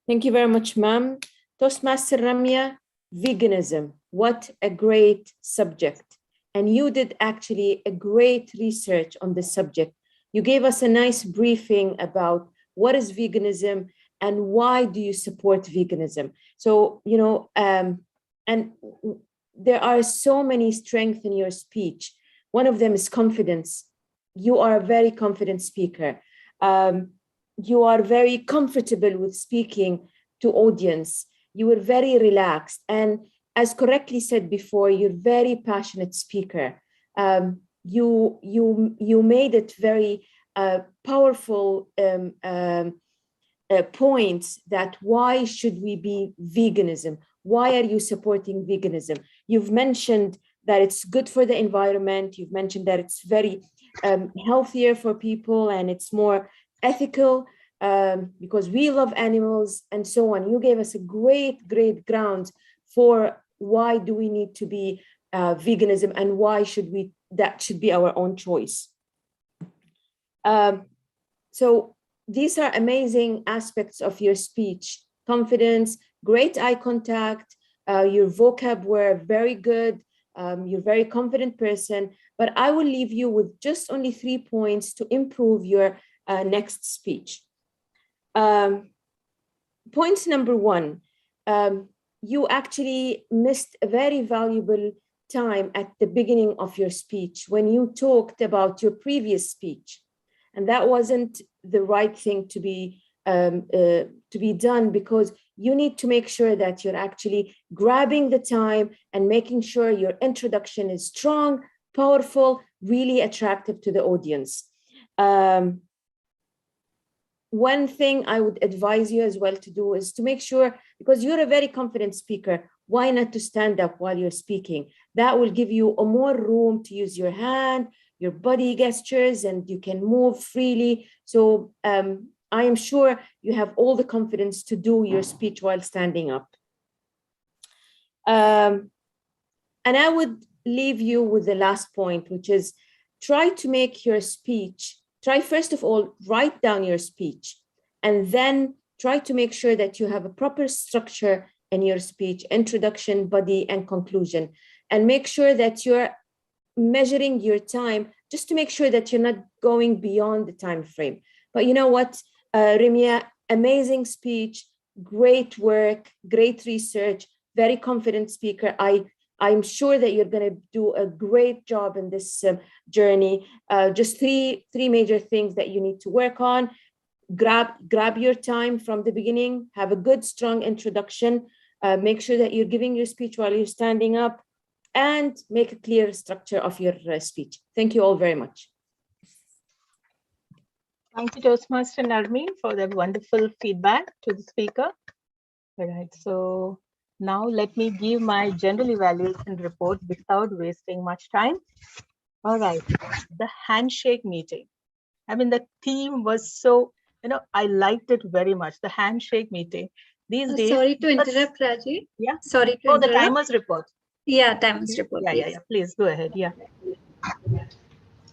Thank you very much, ma'am. Toastmaster Ramya, veganism, what a great subject. And you did actually a great research on this subject. You gave us a nice briefing about what is veganism and why do you support veganism. So, and there are so many strengths in your speech. One of them is confidence. You are a very confident speaker. You are very comfortable with speaking to audience. You were very relaxed. And as correctly said before, you're a very passionate speaker. You made it very powerful points that why should we be veganism? Why are you supporting veganism? You've mentioned that it's good for the environment. You've mentioned that it's very healthier for people and it's more ethical because we love animals and so on. You gave us a great ground for why do we need to be veganism and why that should be our own choice. So these are amazing aspects of your speech: confidence, great eye contact, your vocab were very good, you're a very confident person, but I will leave you with just only 3 points to improve your next speech. Point number 1, you actually missed a very valuable time at the beginning of your speech when you talked about your previous speech, and that wasn't the right thing to be done, because you need to make sure that you're actually grabbing the time and making sure your introduction is strong, powerful, really attractive to the audience. One thing I would advise you as well to do is to make sure, because you're a very confident speaker, why not to stand up while you're speaking? That will give you a more room to use your hand, your body gestures, and you can move freely. So I am sure you have all the confidence to do your speech while standing up. And I would leave you with the last point, which is try to make your speech, try first of all, write down your speech, and then try to make sure that you have a proper structure in your speech, introduction, body, and conclusion. And make sure that you're measuring your time just to make sure that you're not going beyond the time frame. But you know what, Ramya, amazing speech, great work, great research, very confident speaker. I'm sure that you're going to do a great job in this journey. Just three major things that you need to work on. Grab your time from the beginning, have a good, strong introduction, make sure that you're giving your speech while you're standing up, and make a clear structure of your speech. Thank you all very much. Thank you, Toastmaster Narmine, for that wonderful feedback to the speaker. All right, so now let me give my general evaluation report without wasting much time. All right, the handshake meeting. I mean, the theme was so, I liked it very much, the handshake meeting. These days. Sorry to interrupt, Raji. Yeah. Sorry to interrupt. The timer's report. Yeah, timer's report. Yeah, yeah. Please go ahead. Yeah.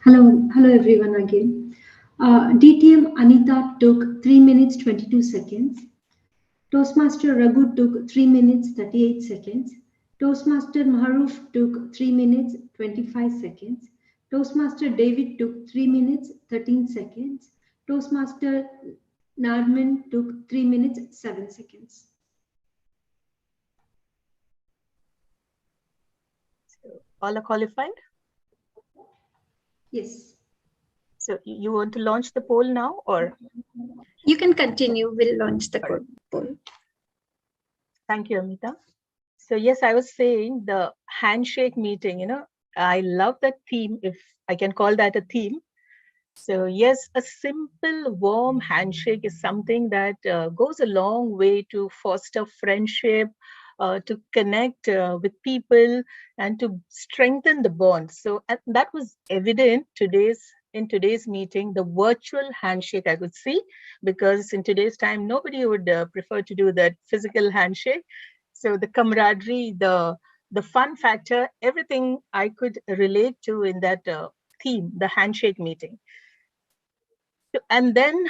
Hello everyone again. DTM Anita took 3 minutes 22 seconds. Toastmaster Raghu took 3 minutes 38 seconds. Toastmaster Maharoof took 3 minutes 25 seconds. Toastmaster David took 3 minutes 13 seconds. Toastmaster Narmine took 3 minutes 7 seconds. So all are qualified? Yes. So you want to launch the poll now, or? You can continue. We'll launch the poll. Thank you, Amita. So yes, I was saying the handshake meeting, I love that theme, if I can call that a theme. So yes, a simple, warm handshake is something that goes a long way to foster friendship, to connect with people, and to strengthen the bond. So that was evident in today's meeting, the virtual handshake I could see, because in today's time, nobody would prefer to do that physical handshake. So the camaraderie, the fun factor, everything I could relate to in that theme, the handshake meeting. And then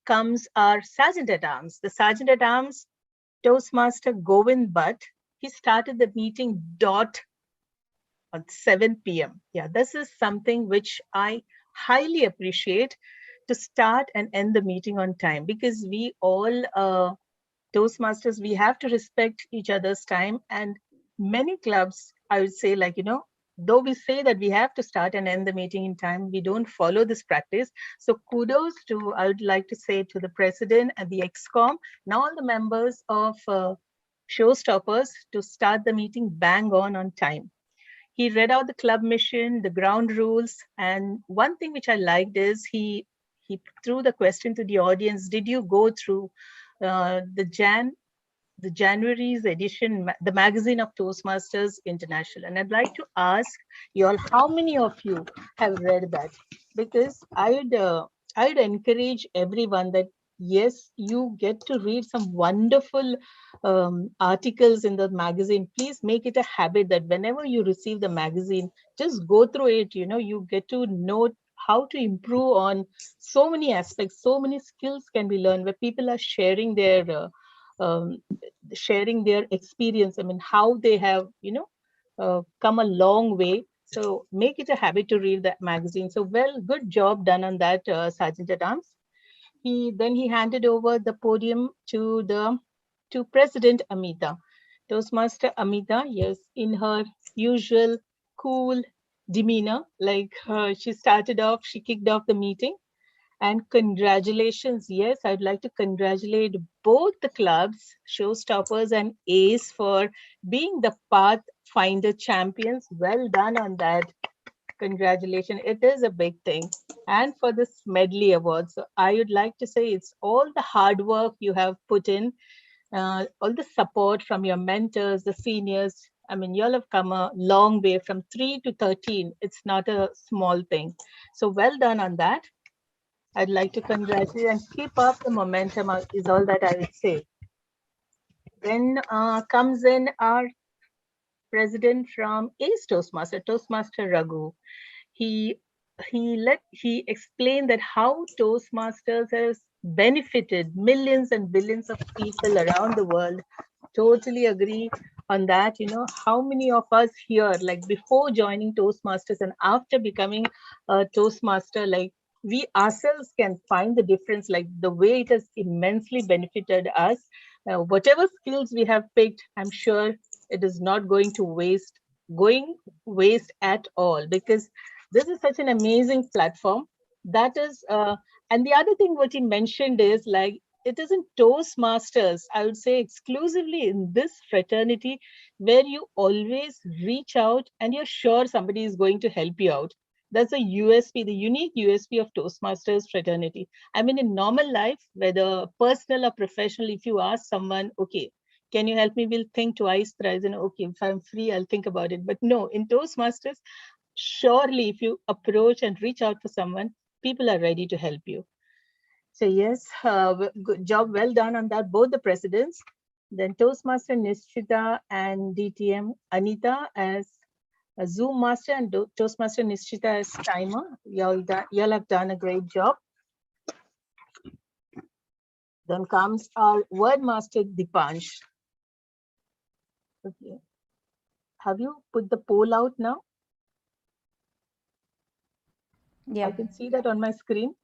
comes our Sergeant at Arms. The Sergeant at Arms, Toastmaster Govind Bhatt, he started the meeting dot on 7 p.m. Yeah, this is something which I highly appreciate, to start and end the meeting on time, because we all Toastmasters, we have to respect each other's time. And many clubs, I would say, though we say that we have to start and end the meeting in time, we don't follow this practice. So kudos to, I would like to say, to the president and the ExCom and all the members of Showstoppers to start the meeting bang on time. He read out the club mission, the ground rules. And one thing which I liked is he threw the question to the audience: did you go through the January's edition, the magazine of Toastmasters International? And I'd like to ask you all, how many of you have read that? Because I'd encourage everyone that, yes, you get to read some wonderful articles in the magazine. Please make it a habit that whenever you receive the magazine, just go through it. You get to know how to improve on so many aspects. So many skills can be learned where people are sharing their experience. I mean, how they have come a long way. So make it a habit to read that magazine. So good job done on that, Sergeant at Arms. Then he handed over the podium to President Amita. Toastmaster Amita, yes, in her usual cool demeanor. Like she kicked off the meeting. And congratulations. Yes, I'd like to congratulate both the clubs, Showstoppers and ACE, for being the Pathfinder champions. Well done on that. Congratulations. It is a big thing. And for this medley award, so I would like to say it's all the hard work you have put in, all the support from your mentors, the seniors. I mean, you all have come a long way from 3 to 13. It's not a small thing. So well done on that. I'd like to congratulate and keep up the momentum is all that I would say. Then comes in our president from ACE Toastmaster Raghu. He explained that how Toastmasters has benefited millions and billions of people around the world. Totally agree on that. You know, how many of us here, like before joining Toastmasters and after becoming a Toastmaster, like we ourselves can find the difference, like the way it has immensely benefited us. Whatever skills we have picked, I'm sure it is not going to waste at all, because this is such an amazing platform. That is, and the other thing what he mentioned is like, it isn't Toastmasters, I would say exclusively in this fraternity, where you always reach out and you're sure somebody is going to help you out. That's a USP, the unique USP of Toastmasters fraternity. I mean, in normal life, whether personal or professional, if you ask someone, okay, can you help me? We'll think twice, thrice, and okay, if I'm free, I'll think about it. But no, in Toastmasters, surely if you approach and reach out for someone, people are ready to help you. So yes, good job, well done on that, both the presidents. Then Toastmaster Nishchita and DTM Anita as a Zoom master and Toastmaster Nishchita as timer. Y'all have done a great job. Then comes our word master Dipansh. Okay. Have you put the poll out now? Yeah. I can see that on my screen.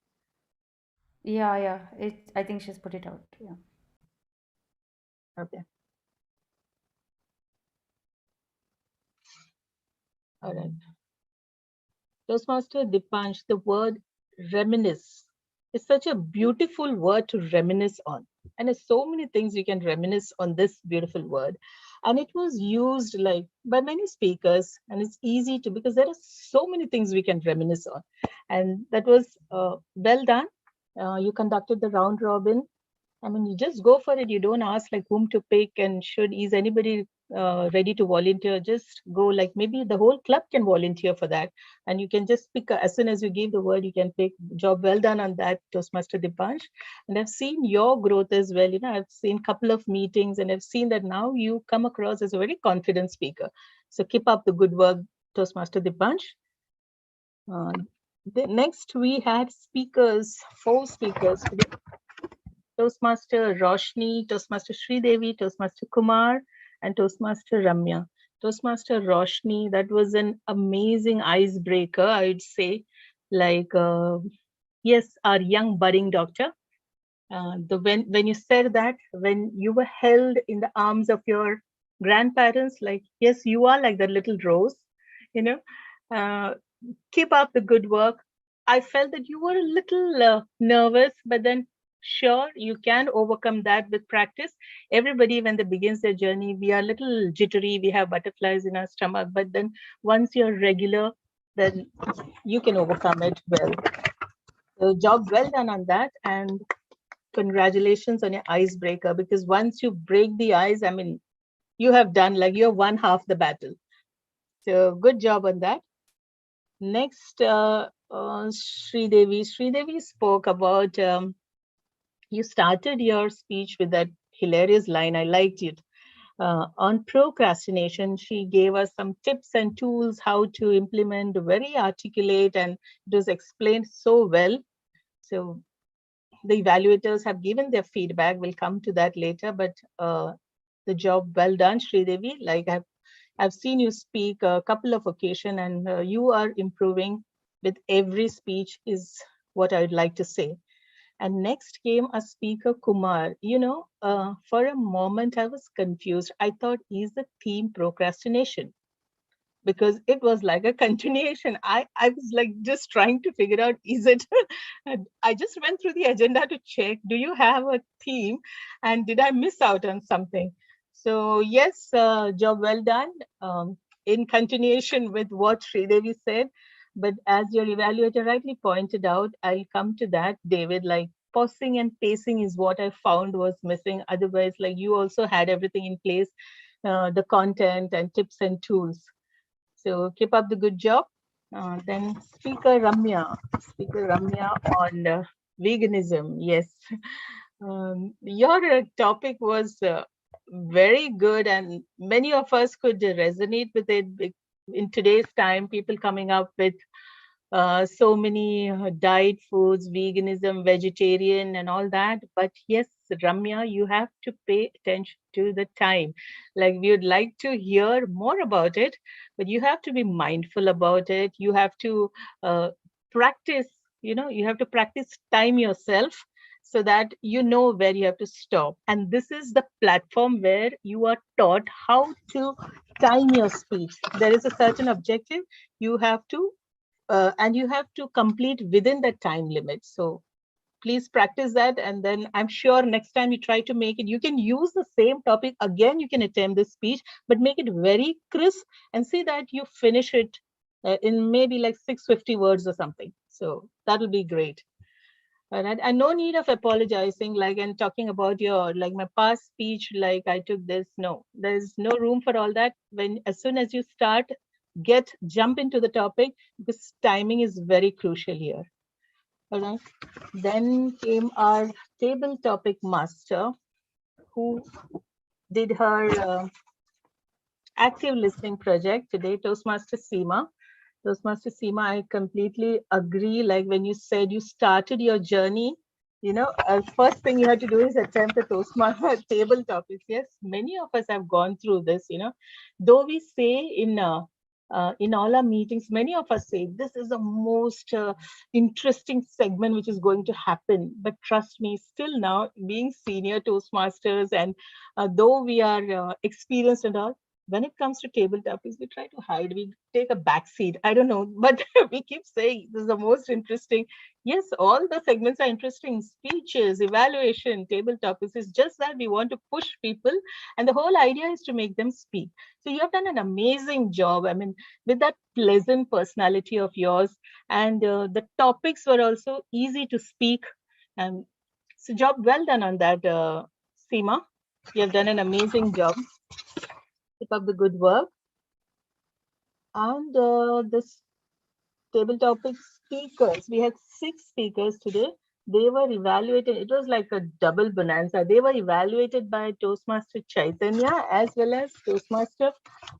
Yeah. I think she's put it out. Yeah. Okay. All right. Toastmaster Dipansh, the word reminisce is such a beautiful word to reminisce on. And there's so many things you can reminisce on this beautiful word. And it was used like by many speakers, and it's easy to, because there are so many things we can reminisce on. And that was well done. You conducted the round robin. I mean, you just go for it. You don't ask like whom to pick and is anybody ready to volunteer. Just go, like maybe the whole club can volunteer for that. And you can just pick, as soon as you give the word, you can pick. Job well done on that, Toastmaster Dipansh. And I've seen your growth as well. You know, I've seen a couple of meetings and I've seen that now you come across as a very confident speaker. So keep up the good work, Toastmaster Dipansh. Next, we had speakers, 4 speakers today. Toastmaster Roshni, Toastmaster Sridevi, Toastmaster Kumar, and Toastmaster Ramya. Toastmaster Roshni, that was an amazing icebreaker, I would say. Like, yes, our young budding doctor. When you said that, when you were held in the arms of your grandparents, like, yes, you are like that little rose, you know. Keep up the good work. I felt that you were a little nervous, but then sure, you can overcome that with practice. Everybody, when they begins their journey, we are a little jittery, we have butterflies in our stomach, but then once you're regular, then you can overcome it well. So job well done on that, and congratulations on your icebreaker, because once you break the ice, I mean, you have done, like, you're one half the battle. So good job on that. Next, Sridevi. Sridevi spoke about, you started your speech with that hilarious line. I liked it. On procrastination, she gave us some tips and tools how to implement, very articulate, and it was explained so well. So the evaluators have given their feedback. We'll come to that later, but the job well done, Sridevi. Like I've seen you speak a couple of occasions, and you are improving with every speech, is what I would like to say. And next came a speaker, Kumar. You know, for a moment I was confused. I thought, is the theme procrastination? because it was like a continuation. I was like just trying to figure out, is it? And I just went through the agenda to check, do you have a theme? And did I miss out on something? So yes, job well done. In continuation with what Sridevi said, but as your evaluator rightly pointed out, I'll come to that, David, like pausing and pacing is what I found was missing. Otherwise, like you also had everything in place, the content and tips and tools. So keep up the good job. Then Speaker Ramya on veganism. Yes, your topic was very good, and many of us could resonate with it. In today's time, people coming up with so many diet foods, veganism, vegetarian, and all that. But yes, Ramya, you have to pay attention to the time. Like, we would like to hear more about it, but you have to be mindful about it. You have to practice, you have to practice time yourself so that you know where you have to stop. And this is the platform where you are taught how to time your speech. There is a certain objective you have to and you have to complete within the time limit. So please practice that. And then I'm sure next time you try to make it, you can use the same topic again. You can attempt this speech, but make it very crisp and see that you finish it in maybe like 650 words or something. So that'll be great. All right. And no need of apologizing, like, and talking about your, like, my past speech, like I took this. No, there's no room for all that. As soon as you start, jump into the topic, because timing is very crucial here. All right. Then came our table topic master, who did her active listening project today, Toastmaster Seema. Toastmaster Seema, I completely agree. Like, when you said you started your journey, first thing you had to do is attempt the Toastmaster table topics. Yes, many of us have gone through this, though we say in all our meetings, many of us say this is the most interesting segment which is going to happen. But trust me, still now, being senior Toastmasters, and though we are experienced and all, when it comes to table topics, we try to hide, we take a back seat. I don't know, but we keep saying this is the most interesting. Yes, all the segments are interesting. Speeches, evaluation, table topics. It's just that we want to push people, and the whole idea is to make them speak. So you have done an amazing job. I mean, with that pleasant personality of yours, and the topics were also easy to speak. So job well done on that, Seema. You have done an amazing job. Keep up the good work. And this table topic speakers, we had 6 speakers today. They were evaluated. It was like a double bonanza. They were evaluated by Toastmaster Chaitanya as well as Toastmaster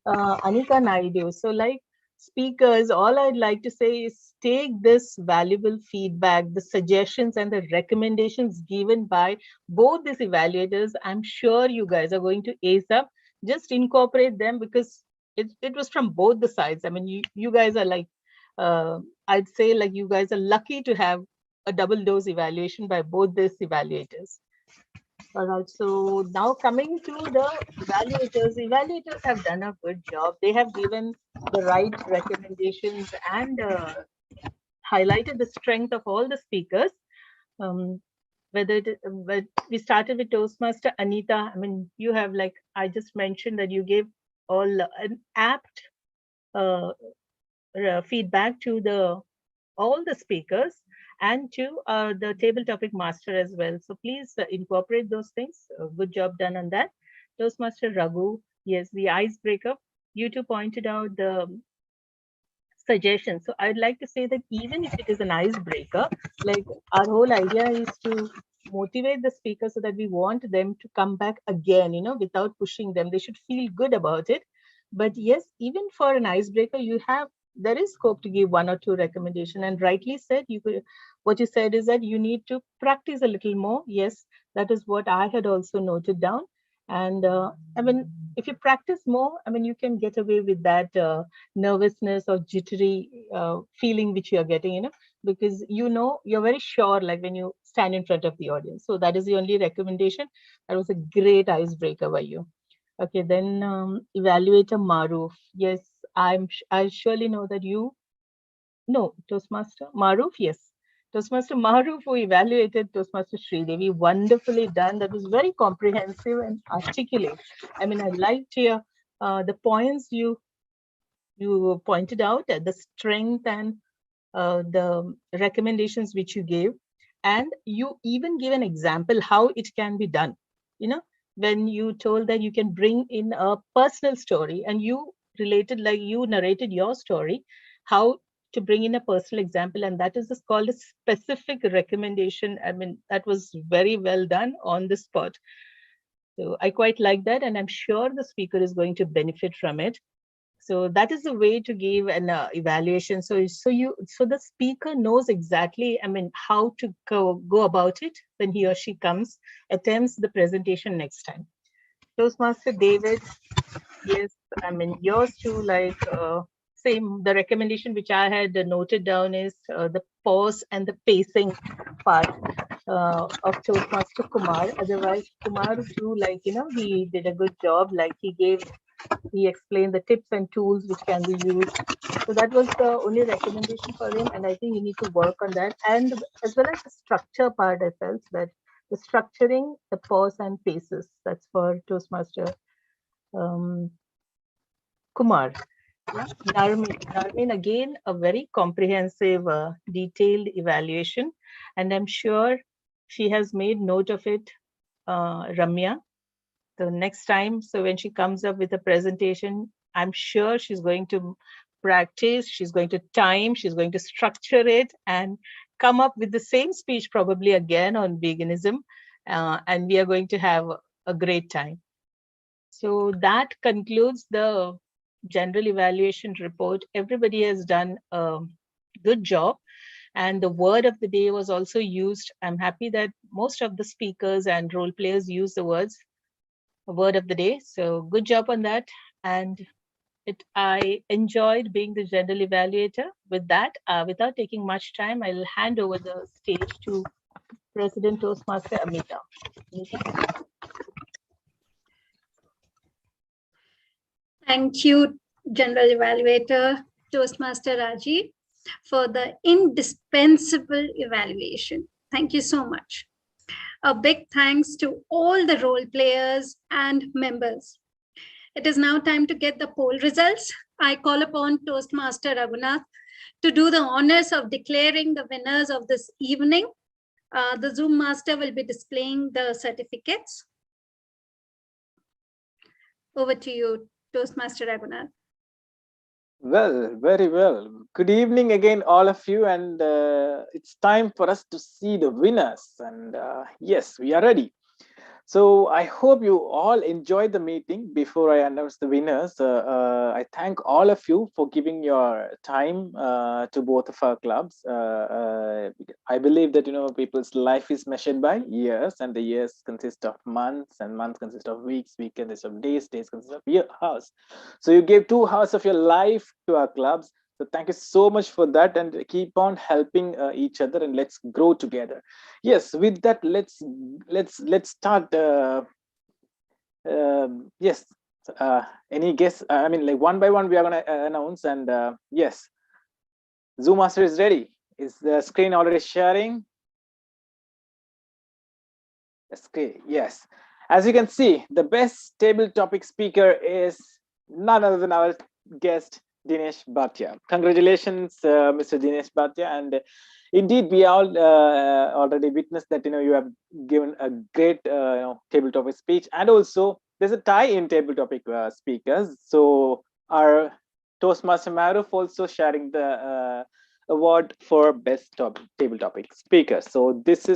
Anika Naidu. So, like, speakers, all I'd like to say is take this valuable feedback, the suggestions and the recommendations given by both these evaluators. I'm sure you guys are going to ace up. Just incorporate them, because it was from both the sides. I mean, you guys are like, I'd say, like, you guys are lucky to have a double dose evaluation by both these evaluators. All right, so now coming to the evaluators have done a good job. They have given the right recommendations and highlighted the strength of all the speakers. But we started with Toastmaster Anita. I mean, you have, like I just mentioned, that you gave all an apt feedback to all the speakers and to the table topic master as well. So please incorporate those things. Good job done on that. Toastmaster Raghu, yes, the icebreaker. You two pointed out the suggestions. So I'd like to say that even if it is an icebreaker, like, our whole idea is to motivate the speaker so that we want them to come back again, without pushing them. They should feel good about it. But yes, even for an icebreaker, there is scope to give 1 or 2 recommendations. And rightly said, what you said is that you need to practice a little more. Yes, that is what I had also noted down. And I mean, if you practice more, I mean, you can get away with that nervousness or jittery feeling which you are getting, because you're very sure, like, when you stand in front of the audience. So that is the only recommendation. That was a great icebreaker by you. Okay, then Evaluator Maruf. Yes, I surely know that you know Toastmaster Maruf. Yes, Toastmaster Maruf, who evaluated Toastmaster Sridevi, wonderfully done. That was very comprehensive and articulate. I mean, I liked here the points you pointed out, the strength and the recommendations which you gave, and you even give an example how it can be done. You know, when you told that you can bring in a personal story, and you related, like you narrated your story, how to bring in a personal example, and that is just called a specific recommendation. I mean, that was very well done on the spot. So I quite like that, and I'm sure the speaker is going to benefit from it. So that is the way to give an evaluation. So the speaker knows exactly, I mean, how to go about it when he or she attempts the presentation next time. Toastmaster David, yes, I mean, yours too, like same, the recommendation which I had noted down is the pause and the pacing part of Toastmaster Kumar. Otherwise, Kumar too, like, you know, he did a good job. Like he explained the tips and tools which can be used. So that was the only recommendation for him. And I think you need to work on that. And as well as the structure part, I felt that the structuring, the pause and paces, that's for Toastmaster Kumar. Narmine, again, a very comprehensive, detailed evaluation. And I'm sure she has made note of it, Ramya. The next time, so when she comes up with a presentation, I'm sure she's going to practice, she's going to time, she's going to structure it and come up with the same speech probably again on veganism. And we are going to have a great time. So that concludes the general evaluation report. Everybody has done a good job. And the word of the day was also used. I'm happy that most of the speakers and role players use the word of the day. So good job on that. And I enjoyed being the general evaluator. With that, without taking much time, I'll hand over the stage to President Toastmaster Amita. Thank you, General Evaluator Toastmaster Raji, for the indispensable evaluation. Thank you so much. A big thanks to all the role players and members. It is now time to get the poll results. I call upon Toastmaster Raghunath to do the honors of declaring the winners of this evening. The Zoom master will be displaying the certificates. Over to you, Toastmaster Raghunath. Well, very well. Good evening again, all of you. And it's time for us to see the winners. And yes, we are ready. So I hope you all enjoyed the meeting. Before I announce the winners, I thank all of you for giving your time to both of our clubs. I believe that, you know, people's life is measured by years, and the years consist of months, and months consist of weeks, weeks consist of days, days consist of hours. So you gave 2 hours of your life to our clubs. So thank you so much for that, and keep on helping each other, and let's grow together. Yes, with that, let's start. Yes, any guess? I mean, like one by one, we are gonna announce. And yes, Zoom Master is ready. Is the screen already sharing? Okay, yes. As you can see, the best table topic speaker is none other than our guest, Dinesh Bhatia. Congratulations, Mr. Dinesh Bhatia. And indeed, we all already witnessed that, you know, you have given a great you know, table topic speech. And also, there's a tie in table topic speakers. So our Toastmaster Maruf also sharing the award for best table topic speaker. So these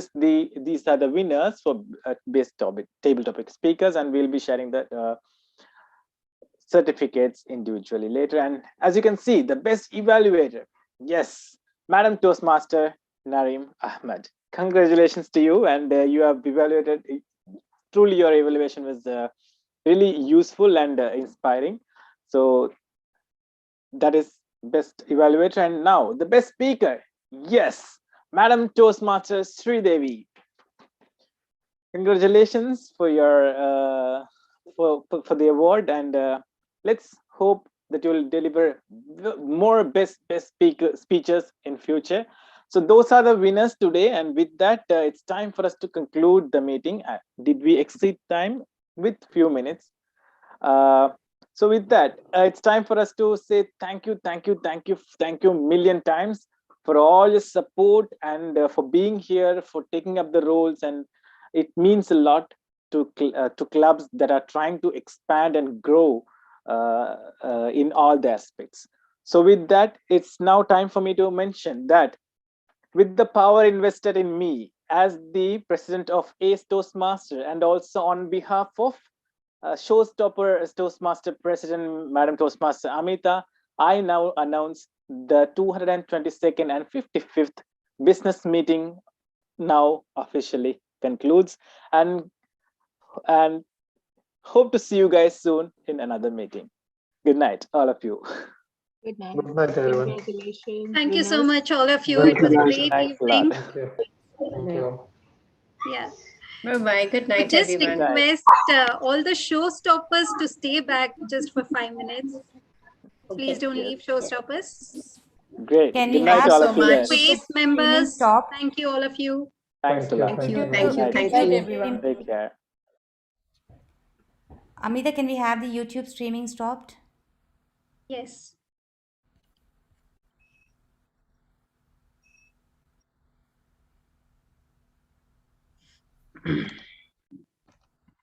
are the winners for best table topic speakers, and we'll be sharing the certificates individually later. And as you can see, the best evaluator, yes, Madam Toastmaster Narim Ahmed. Congratulations to you, and you have evaluated. Truly, your evaluation was really useful and inspiring. So that is best evaluator. And now the best speaker, yes, Madam Toastmaster Sridevi. Congratulations for your for the award, and let's hope that you will deliver more best speeches in future. So those are the winners today. And with that, it's time for us to conclude the meeting. Did we exceed time with few minutes? So with that, it's time for us to say thank you, thank you, thank you, thank you a million times for all your support and for being here, for taking up the roles. And it means a lot to clubs that are trying to expand and grow in all the aspects. So with that, it's now time for me to mention that with the power invested in me as the president of ACE Toastmaster, and also on behalf of Showstoppers Toastmaster President, Madam Toastmaster Amita, I now announce the 222nd and 55th business meeting now officially concludes, and hope to see you guys soon in another meeting. Good night, all of you. Good night. Good night, everyone. Congratulations. Thank you so winners. much, all of you. Thank It was you, a guys. great Thanks a evening. lot. Thank you. Thank you. Yeah. Bye-bye. Good I night, just everyone. request all the showstoppers to stay back just for 5 minutes. Please don't leave, showstoppers. Great. Can Good we night, have all the of you guys. YouTube Space streaming members, stop? thank you, all of you. Thanks a lot. Thank you. Good Thank night. you. Everyone. Take care. Amita, can we have the YouTube streaming stopped? Yes.